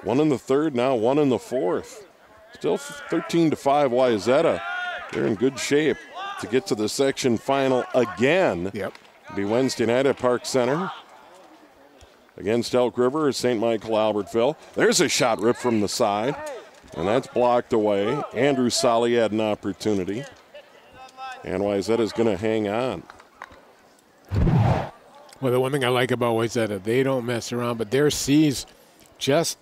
[SPEAKER 1] One in the third, now one in the fourth. Still 13-5 Wayzata. They're in good shape to get to the section final again.
[SPEAKER 2] Yep.
[SPEAKER 1] It'll be Wednesday night at Park Center against Elk River or St. Michael Albertville. There's a shot ripped from the side, and that's blocked away. Andrew Solly had an opportunity, and Wayzata's going to hang on.
[SPEAKER 2] Well, the one thing I like about Wayzata, they don't mess around, but their C's just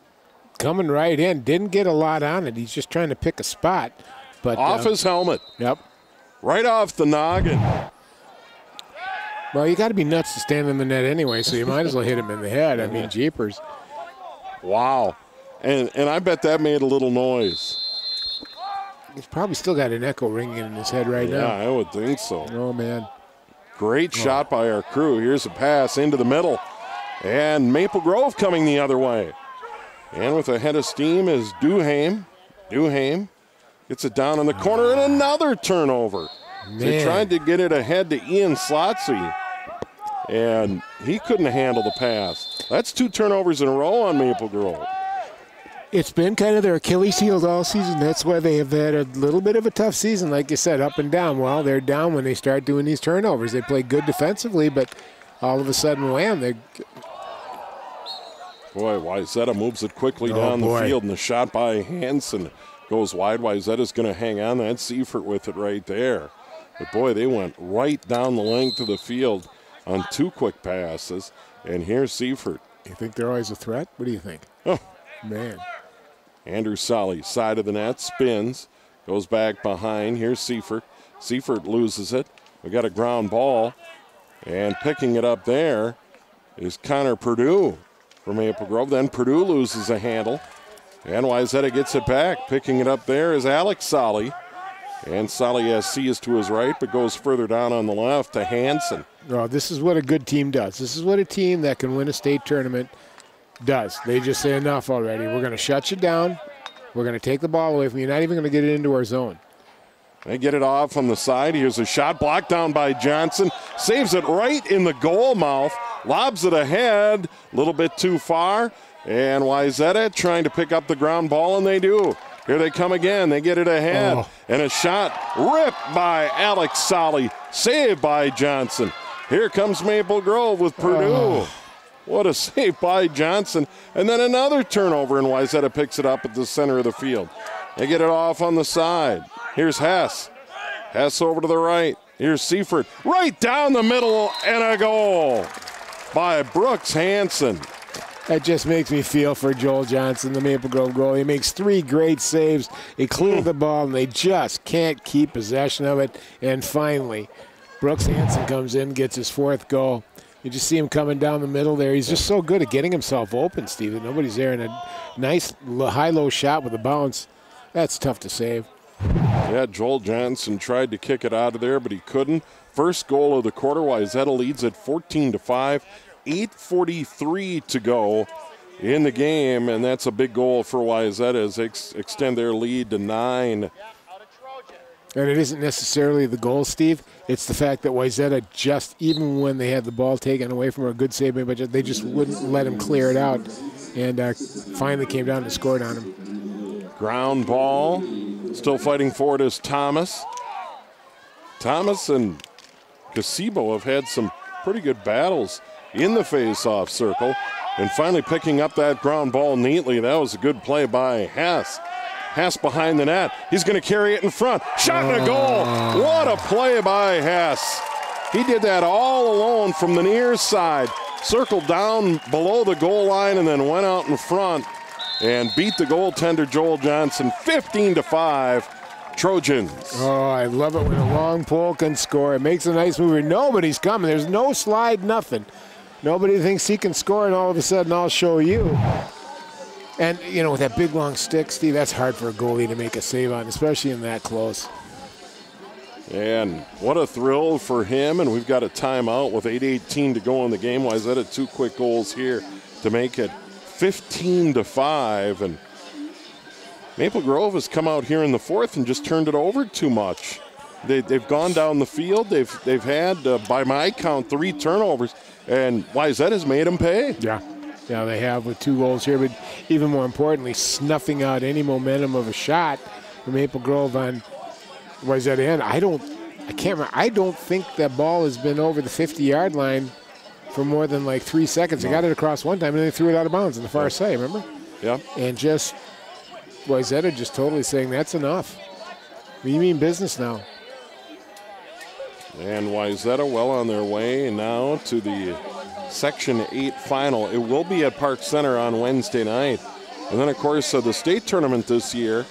[SPEAKER 2] coming right in. Didn't get a lot on it. He's just trying to pick a spot. But
[SPEAKER 1] off his helmet.
[SPEAKER 2] Yep.
[SPEAKER 1] Right off the noggin.
[SPEAKER 2] Well, you got to be nuts to stand in the net anyway, so you might as well hit him in the head. I mean, jeepers.
[SPEAKER 1] Wow. And I bet that made a little noise.
[SPEAKER 2] He's probably still got an echo ringing in his head right now.
[SPEAKER 1] Yeah, I would think so.
[SPEAKER 2] Oh, man.
[SPEAKER 1] Great shot by our crew. Here's a pass into the middle. And Maple Grove coming the other way. And with a head of steam is Duhame. Duhame gets it down in the corner and another turnover.
[SPEAKER 2] Man.
[SPEAKER 1] They tried to get it ahead to Ian Slotsy, and he couldn't handle the pass. That's 2 turnovers in a row on Maple Grove.
[SPEAKER 2] It's been kind of their Achilles heel all season. That's why they have had a little bit of a tough season, like you said, up and down. Well, they're down when they start doing these turnovers. They play good defensively, but all of a sudden, wham, they...
[SPEAKER 1] Boy, Wayzata moves it quickly down the field, and the shot by Hansen goes wide. Wayzata's going to hang on. That's Seifert with it right there. But, boy, they went right down the length of the field on 2 quick passes. And here's Seifert.
[SPEAKER 2] You think they're always a threat? What do you think?
[SPEAKER 1] Oh,
[SPEAKER 2] Man.
[SPEAKER 1] Andrew Solly, side of the net, spins, goes back behind. Here's Seifert. Seifert loses it. We got a ground ball, and picking it up there is Connor Purdue from Maple Grove. Then Purdue loses a handle, and Wayzata gets it back. Picking it up there is Alex Solly, and Solly sees to his right, but goes further down on the left to Hansen.
[SPEAKER 2] Oh, this is what a good team does. This is what a team that can win a state tournament does. They just say enough already. We're going to shut you down. We're going to take the ball away from you. You're not even going to get it into our zone.
[SPEAKER 1] They get it off on the side. Here's a shot blocked down by Johnson. Saves it right in the goal mouth. Lobs it ahead. A little bit too far. And Wayzata trying to pick up the ground ball, and they do. Here they come again. They get it ahead.
[SPEAKER 2] Oh.
[SPEAKER 1] And a shot ripped by Alex Solly. Saved by Johnson. Here comes Maple Grove with Purdue.
[SPEAKER 2] Oh.
[SPEAKER 1] What a save by Johnson. And then another turnover, and Wayzata picks it up at the center of the field. They get it off on the side. Here's Hess. Hess over to the right. Here's Seifert. Right down the middle, and a goal by Brooks Hansen.
[SPEAKER 2] That just makes me feel for Joel Johnson, the Maple Grove goalie. He makes 3 great saves. They clear the ball, and they just can't keep possession of it. And finally, Brooks Hansen comes in, gets his 4th goal. You just see him coming down the middle there. He's just so good at getting himself open, Steven. Nobody's there, and a nice high-low shot with a bounce. That's tough to save.
[SPEAKER 1] Yeah, Joel Johnson tried to kick it out of there, but he couldn't. First goal of the quarter. Wayzata leads at 14-5. 8:43 to go in the game, and that's a big goal for Wayzata as they extend their lead to 9.
[SPEAKER 2] And it isn't necessarily the goal, Steve. It's the fact that Wayzata just, even when they had the ball taken away from her, a good save, but they just wouldn't let him clear it out, and finally came down and scored on him.
[SPEAKER 1] Ground ball. Still fighting for it is Thomas. Thomas and Casebo have had some pretty good battles in the face-off circle, and finally picking up that ground ball neatly. That was a good play by Hess. Hess behind the net. He's going to carry it in front. Shot and a goal. What a play by Hess. He did that all alone from the near side. Circled down below the goal line and then went out in front and beat the goaltender Joel Johnson 15-5. Trojans.
[SPEAKER 2] Oh, I love it when a long pole can score. It makes a nice move. Nobody's coming. There's no slide, nothing. Nobody thinks he can score, and all of a sudden I'll show you. And, you know, with that big, long stick, Steve, that's hard for a goalie to make a save on, especially in that close.
[SPEAKER 1] And what a thrill for him, and we've got a timeout with 8:18 to go in the game. Wayzata 2 quick goals here to make it 15-5, and Maple Grove has come out here in the 4th and just turned it over too much. They've gone down the field. They've had, by my count, 3 turnovers, and Wayzata has made them pay.
[SPEAKER 2] Yeah, they have with 2 goals here, but even more importantly, snuffing out any momentum of a shot for Maple Grove on Wayzata end. I can't remember. I don't think that ball has been over the 50-yard line for more than like 3 seconds. They got it across one time, and they threw it out of bounds on the far side, remember?
[SPEAKER 1] Yeah.
[SPEAKER 2] And just Wayzata just totally saying, that's enough. We mean business now.
[SPEAKER 1] And Wayzata well on their way now to the Section 8 final. It will be at Park Center on Wednesday night. And then, of course, the state tournament this year,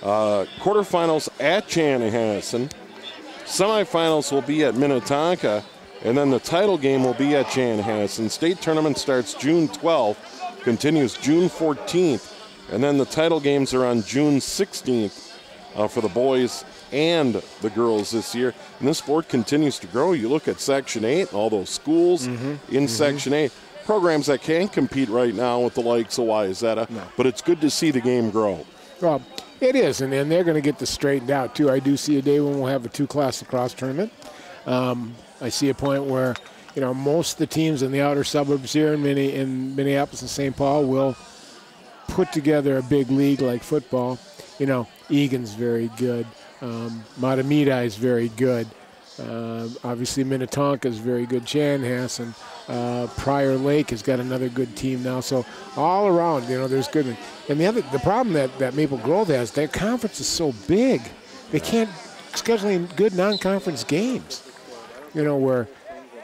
[SPEAKER 1] quarterfinals at Chanhassen. Semifinals will be at Minnetonka. And then the title game will be at Chanhassen. State tournament starts June 12th, continues June 14th. And then the title games are on June 16th for the boys and the girls this year. And this sport continues to grow. You look at Section 8, all those schools in Section 8, programs that can't compete right now with the likes of Wayzata, but it's good to see the game grow.
[SPEAKER 2] Well, it is, and they're going to get this straightened out, too. I do see a day when we'll have a 2-class lacrosse tournament. I see a point where, you know, most of the teams in the outer suburbs here in Minneapolis and St. Paul will put together a big league like football. You know, Egan's very good. Matamida is very good. Obviously, Minnetonka is very good. Chanhassen, Prior Lake has got another good team now. So all around, you know, there's good. And the problem that Maple Grove has, their conference is so big, they can't schedule any good non-conference games. You know, where,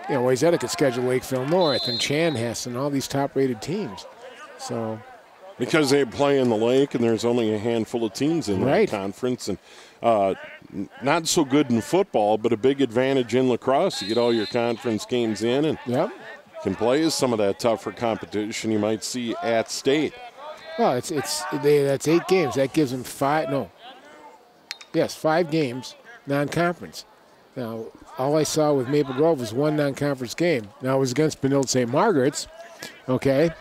[SPEAKER 2] you know, Wayzata could schedule Lakeville North and Chanhassen and all these top-rated teams. So
[SPEAKER 1] Because they play in the lake, and there's only a handful of teams in the conference, and not so good in football, but a big advantage in lacrosse. You get all your conference games in, and can play some of that tougher competition you might see at state.
[SPEAKER 2] Well, that's 8 games. That gives them 5 games non-conference. Now, all I saw with Maple Grove was 1 non-conference game. Now, it was against Benilde St. Margaret's, okay,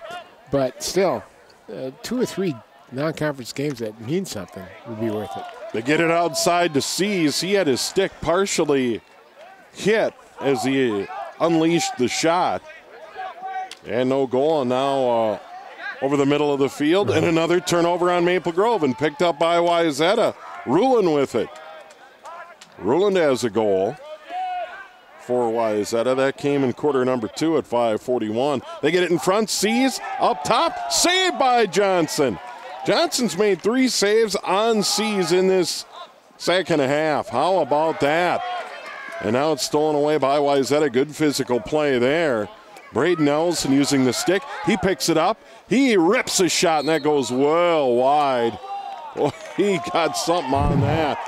[SPEAKER 2] but still, 2 or 3 non-conference games that mean something would be worth it.
[SPEAKER 1] They get it outside to Seas. He had his stick partially hit as he unleashed the shot. And no goal, and now over the middle of the field, and another turnover on Maple Grove, and picked up by Wayzata. Ruland with it. Ruland has a goal for Wayzata. That came in quarter number 2 at 5:41. They get it in front. Seas up top. Saved by Johnson. Johnson's made 3 saves on Seas in this second half. How about that? And now it's stolen away by Wayzata. Good physical play there. Braden Nelson using the stick. He picks it up. He rips a shot, and that goes well wide. Well, he got something on that.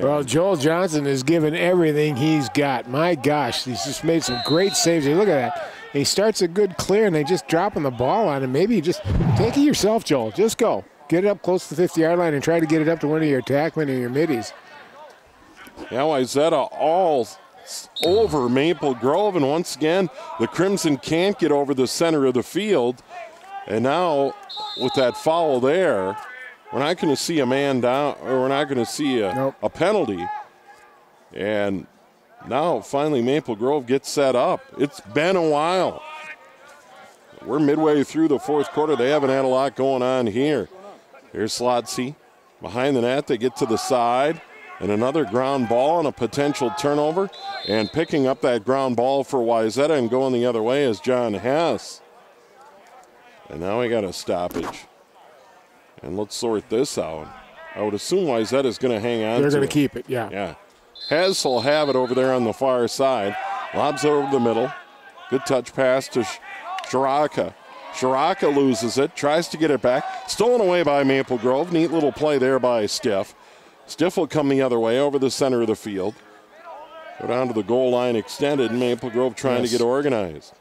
[SPEAKER 2] Well, Joel Johnson has given everything he's got. My gosh, he's just made some great saves. Hey, look at that. He starts a good clear, and they just dropping the ball on him. Maybe you just take it yourself, Joel. Just go. Get it up close to the 50-yard line and try to get it up to one of your attackmen or your middies.
[SPEAKER 1] Yeah, Wayzata all over Maple Grove, and once again, the Crimson can't get over the center of the field. And now, with that foul there, we're not going to see a man down, or we're not going to see a penalty. And now, finally, Maple Grove gets set up. It's been a while. We're midway through the fourth quarter. They haven't had a lot going on here. Here's Slotsy behind the net. They get to the side, and another ground ball and a potential turnover. And picking up that ground ball for Wayzata and going the other way is John Hess. And now we got a stoppage. And let's sort this out. I would assume Wayzata is going to hang on.
[SPEAKER 2] They're going to keep it, yeah.
[SPEAKER 1] Yeah. Hess will have it over there on the far side. Lobs it over the middle. Good touch pass to Shiraka. Shiraka loses it, tries to get it back. Stolen away by Maple Grove. Neat little play there by Stiff. Stiff will come the other way over the center of the field. Go down to the goal line extended, and Maple Grove trying to get organized.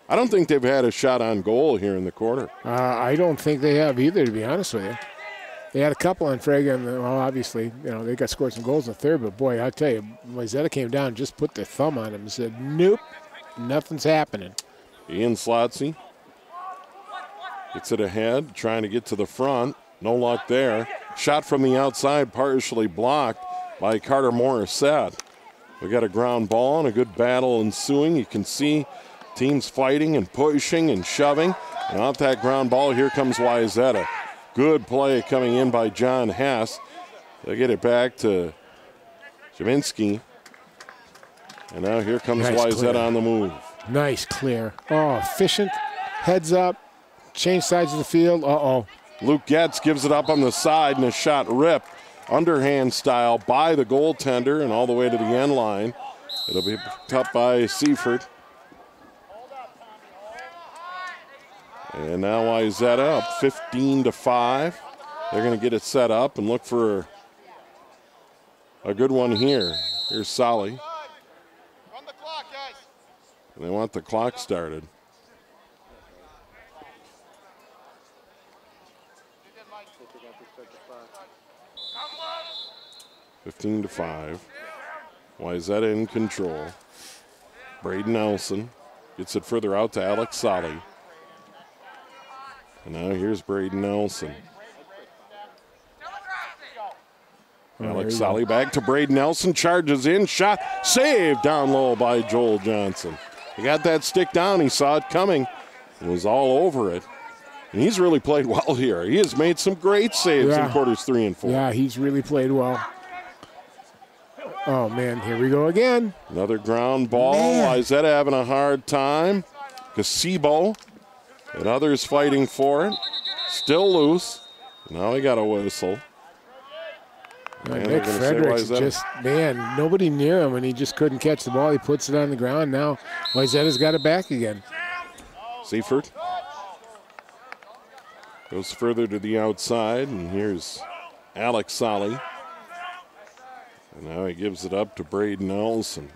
[SPEAKER 1] I don't think they've had a shot on goal here in the quarter.
[SPEAKER 2] I don't think they have either, to be honest with you. They had a couple on Fraga, and well, obviously, they got scored some goals in the third, but boy, I tell you, Wayzata came down and just put their thumb on him and said, nope, nothing's happening.
[SPEAKER 1] Ian Slotsy gets it ahead, trying to get to the front. No luck there. Shot from the outside, partially blocked by Carter Morissette. We got a ground ball and a good battle ensuing. You can see teams fighting and pushing and shoving. And off that ground ball, here comes Wayzata. Good play coming in by John Hess. They get it back to Jaminski. And now here comes Wayzata on the move.
[SPEAKER 2] Nice clear. Oh, efficient. Heads up. Change sides of the field. Uh-oh.
[SPEAKER 1] Luke Getz gives it up on the side, and a shot ripped underhand style by the goaltender and all the way to the end line. It'll be picked up by Seifert. And now Wayzata up 15-5. They're going to get it set up and look for a good one here. Here's Solly.
[SPEAKER 9] Run the clock, guys.
[SPEAKER 1] And they want the clock started. Fifteen to 5. Wayzata in control. Braden Nelson gets it further out to Alex Solly. And now here's Braden Nelson. Alex Solly back to Braden Nelson, charges in, shot, saved down low by Joel Johnson. He got that stick down, he saw it coming, and was all over it. And he's really played well here. He has made some great saves in quarters 3 and 4.
[SPEAKER 2] Yeah, he's really played well. Oh, man, here we go again.
[SPEAKER 1] Another ground ball. Wayzata having a hard time. Gazebo and others fighting for it. Still loose. Now he got a whistle.
[SPEAKER 2] Nick Fredericks just, nobody near him, and he just couldn't catch the ball. He puts it on the ground. Now Wayzata's got it back again.
[SPEAKER 1] Seifert goes further to the outside, and here's Alex Solly. And now he gives it up to Braden Nelson.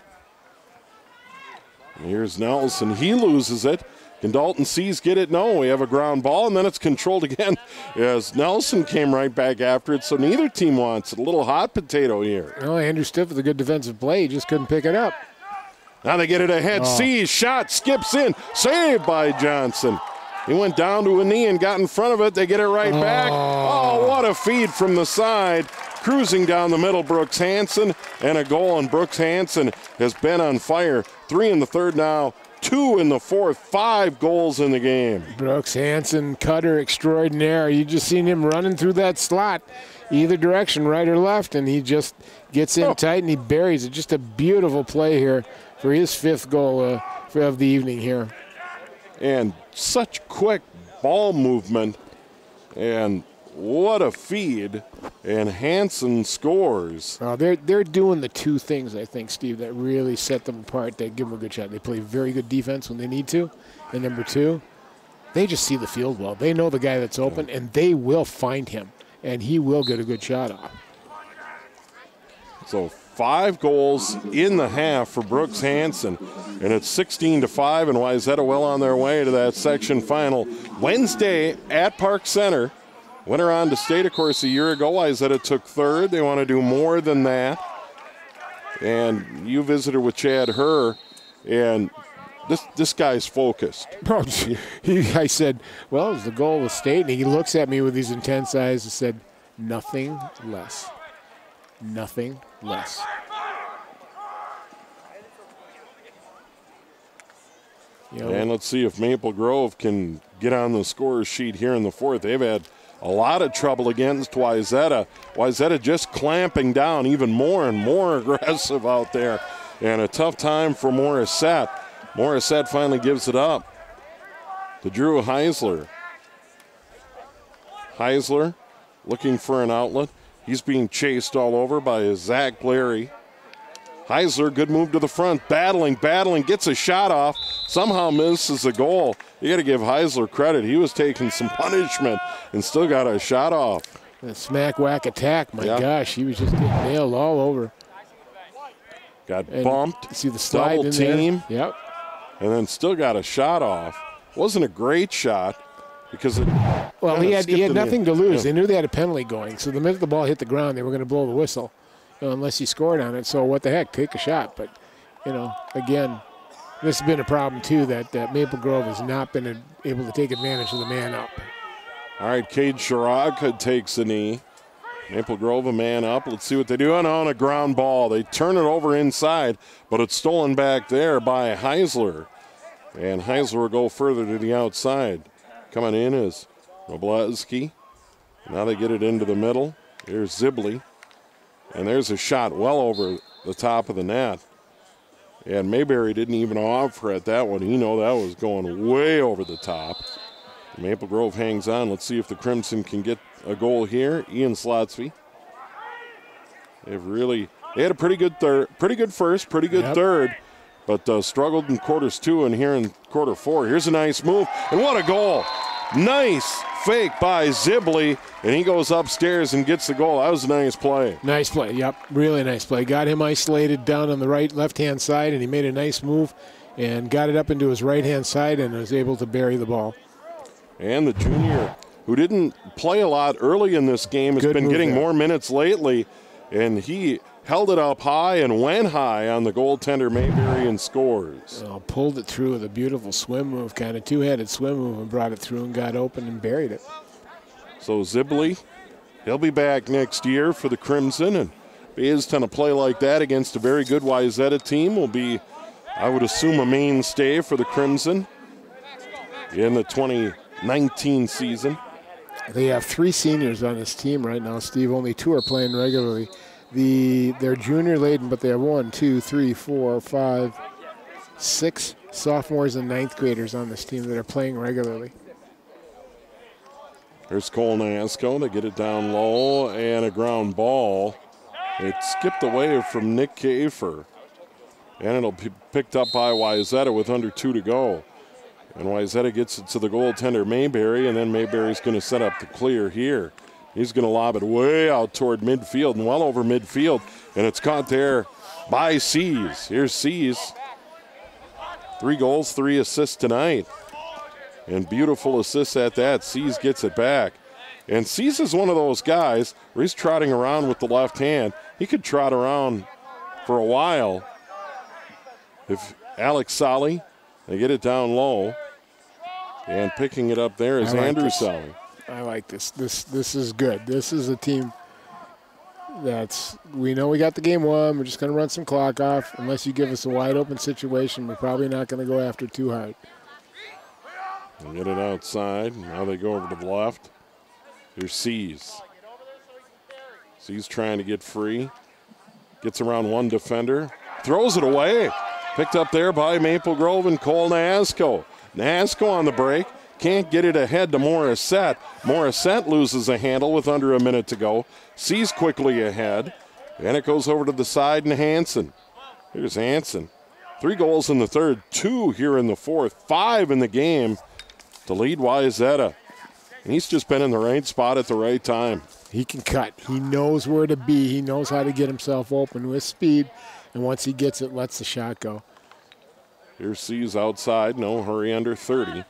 [SPEAKER 1] And here's Nelson. He loses it. Can Dalton Seas get it? No, we have a ground ball, and then it's controlled again as Nelson came right back after it, so neither team wants it. A little hot potato here.
[SPEAKER 2] Well, Andrew Stiff with a good defensive play. He just couldn't pick it up.
[SPEAKER 1] Now they get it ahead. Seas, shot, skips in. Saved by Johnson. He went down to a knee and got in front of it. They get it right back. Oh, what a feed from the side. Cruising down the middle, Brooks Hansen, and a goal. And Brooks Hansen has been on fire. 3 in the third now, 2 in the fourth, 5 goals in the game.
[SPEAKER 2] Brooks Hansen, cutter extraordinaire. You just seen him running through that slot, either direction, right or left, and he just gets in tight and he buries it. Just a beautiful play here for his 5th goal of the evening here.
[SPEAKER 1] And such quick ball movement, and what a feed, and Hansen scores.
[SPEAKER 2] They're doing the 2 things, I think, Steve, that really set them apart. They give them a good shot. They play very good defense when they need to. And number 2, they just see the field well. They know the guy that's open, and they will find him, and he will get a good shot off.
[SPEAKER 1] So 5 goals in the half for Brooks Hansen, and it's 16-5, and Wayzata well on their way to that section final. Wednesday at Park Center. Winner on to state, of course, a year ago. Wayzata took 3rd. They want to do more than that. And you visited with Chad Herr, and this guy's focused.
[SPEAKER 2] I said, well, it's the goal of state. And he looks at me with these intense eyes and said, nothing less. Nothing less.
[SPEAKER 1] And let's see if Maple Grove can get on the scorer's sheet here in the 4th. They've had a lot of trouble against Wayzata. Wayzata just clamping down, even more and more aggressive out there. And a tough time for Morissette. Morissette finally gives it up to Drew Heisler. Heisler looking for an outlet. He's being chased all over by Zach Blairy. Heisler, good move to the front, battling, gets a shot off, somehow misses a goal. You got to give Heisler credit. He was taking some punishment and still got a shot off.
[SPEAKER 2] A smack-whack attack, my gosh, he was just getting nailed all over.
[SPEAKER 1] Got bumped,
[SPEAKER 2] see the slide
[SPEAKER 1] double
[SPEAKER 2] in
[SPEAKER 1] team,
[SPEAKER 2] there? Yep.
[SPEAKER 1] And then still got a shot off. Wasn't a great shot because it
[SPEAKER 2] he had nothing to lose. They knew they had a penalty going, so the minute the ball hit the ground, they were going to blow the whistle. Unless he scored on it. So what the heck, take a shot. But, again, this has been a problem, too, that Maple Grove has not been able to take advantage of the man up.
[SPEAKER 1] All right, Cade Sharaga takes a knee. Maple Grove a man up. Let's see what they do. On a ground ball. They turn it over inside, but it's stolen back there by Heisler. And Heisler will go further to the outside. Coming in is Robleski. Now they get it into the middle. Here's Zibley. And there's a shot well over the top of the net. And Mayberry didn't even offer at that one. That was going way over the top. Maple Grove hangs on. Let's see if the Crimson can get a goal here. Ian Slotsby. They had a pretty good first, pretty good third, but struggled in quarters 2 and here in quarter 4. Here's a nice move, and what a goal. Nice fake by Zibley, and he goes upstairs and gets the goal. That was a nice play.
[SPEAKER 2] Nice play, yep, really nice play. Got him isolated down on the left-hand side, and he made a nice move and got it up into his right-hand side and was able to bury the ball.
[SPEAKER 1] And the junior, who didn't play a lot early in this game, has been getting more minutes lately, and he held it up high and went high on the goaltender Mayberry and scores.
[SPEAKER 2] Pulled it through with a beautiful swim move, kind of two-headed swim move, and brought it through and got open and buried it.
[SPEAKER 1] So Zibley, he'll be back next year for the Crimson, and his ton of play like that against a very good Wayzata team will be, I would assume, a mainstay for the Crimson in the 2019 season.
[SPEAKER 2] They have 3 seniors on this team right now, Steve. Only 2 are playing regularly. They're junior laden, but they have 1, 2, 3, 4, 5, 6 sophomores and 9th graders on this team that are playing regularly.
[SPEAKER 1] There's Cole Nasco. They get it down low and a ground ball. It skipped away from Nick Kafer. And it'll be picked up by Wayzata with under 2 to go. And Wayzata gets it to the goaltender Mayberry, and then Mayberry's going to set up the clear here. He's going to lob it way out toward midfield and well over midfield, and it's caught there by Seas. Here's Seas. 3 goals, 3 assists tonight. And beautiful assists at that. Seas gets it back. And Seas is one of those guys where he's trotting around with the left hand. He could trot around for a while. If Alex Solly, they get it down low. And picking it up there is Andrew Solly.
[SPEAKER 2] I like this. This is good. This is a team that's, we know we got the game won. We're just going to run some clock off. Unless you give us a wide open situation, we're probably not going to go after too hard.
[SPEAKER 1] They get it outside. Now they go over to the left. Here's Seas. Seas trying to get free. Gets around one defender. Throws it away. Picked up there by Maple Grove and Cole Nasco. Nasco on the break. Can't get it ahead to Morissette. Morissette loses a handle with under a minute to go. Sees quickly ahead. And it goes over to the side and Hansen. Here's Hansen. 3 goals in the third, 2 here in the fourth, 5 in the game to lead Wayzata. And he's just been in the right spot at the right time.
[SPEAKER 2] He can cut. He knows where to be. He knows how to get himself open with speed. And once he gets it, lets the shot go.
[SPEAKER 1] Here's Seas outside. No hurry under 30.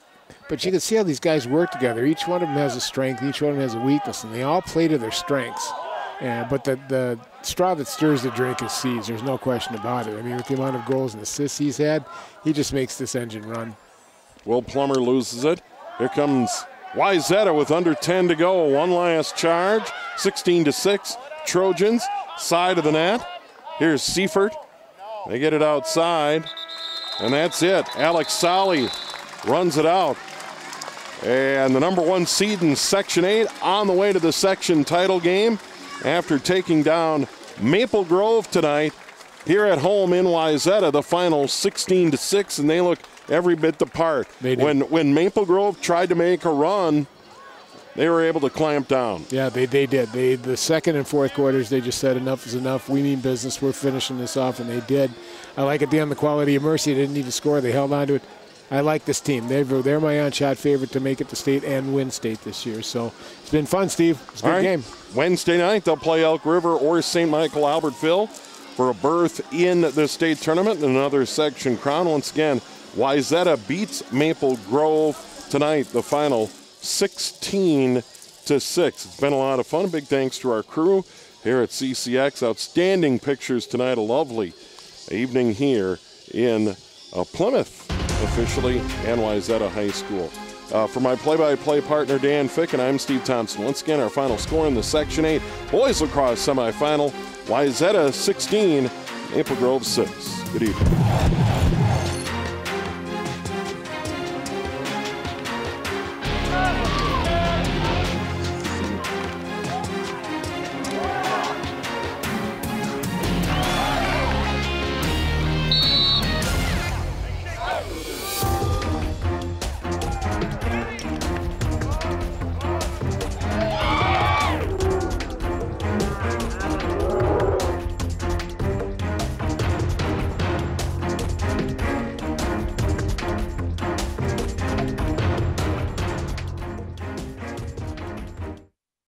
[SPEAKER 2] But you can see how these guys work together. Each one of them has a strength. Each one of them has a weakness. And they all play to their strengths. But the straw that stirs the drink is Seas. There's no question about it. I mean, with the amount of goals and assists he's had, he just makes this engine run.
[SPEAKER 1] Will Plummer loses it. Here comes Wayzata with under 10 to go. One last charge. 16-6. Trojans. Side of the net. Here's Seifert. They get it outside. And that's it. Alex Solly runs it out. And the number 1 seed in Section 8 on the way to the section title game after taking down Maple Grove tonight here at home in Wayzata. The final 16-6, and they look every bit the part. When Maple Grove tried to make a run, they were able to clamp down.
[SPEAKER 2] Yeah, they did. The second and fourth quarters, they just said enough is enough. We mean business. We're finishing this off, and they did. I like at the end the quality of mercy. They didn't need to score. They held on to it. I like this team. They're my on-shot favorite to make it to state and win state this year. So it's been fun, Steve. It's a good game.
[SPEAKER 1] Wednesday night, they'll play Elk River or St. Michael Albertville for a berth in the state tournament and another section crown. Once again, Wayzata beats Maple Grove tonight, the final 16-6. It's been a lot of fun. Big thanks to our crew here at CCX. Outstanding pictures tonight. A lovely evening here in Plymouth, officially, and Wayzata High School. For my play-by-play partner, Dan Fick, and I'm Steve Thompson. Once again, our final score in the Section 8 Boys Lacrosse semifinal, Wayzata 16, Maple Grove 6. Good evening.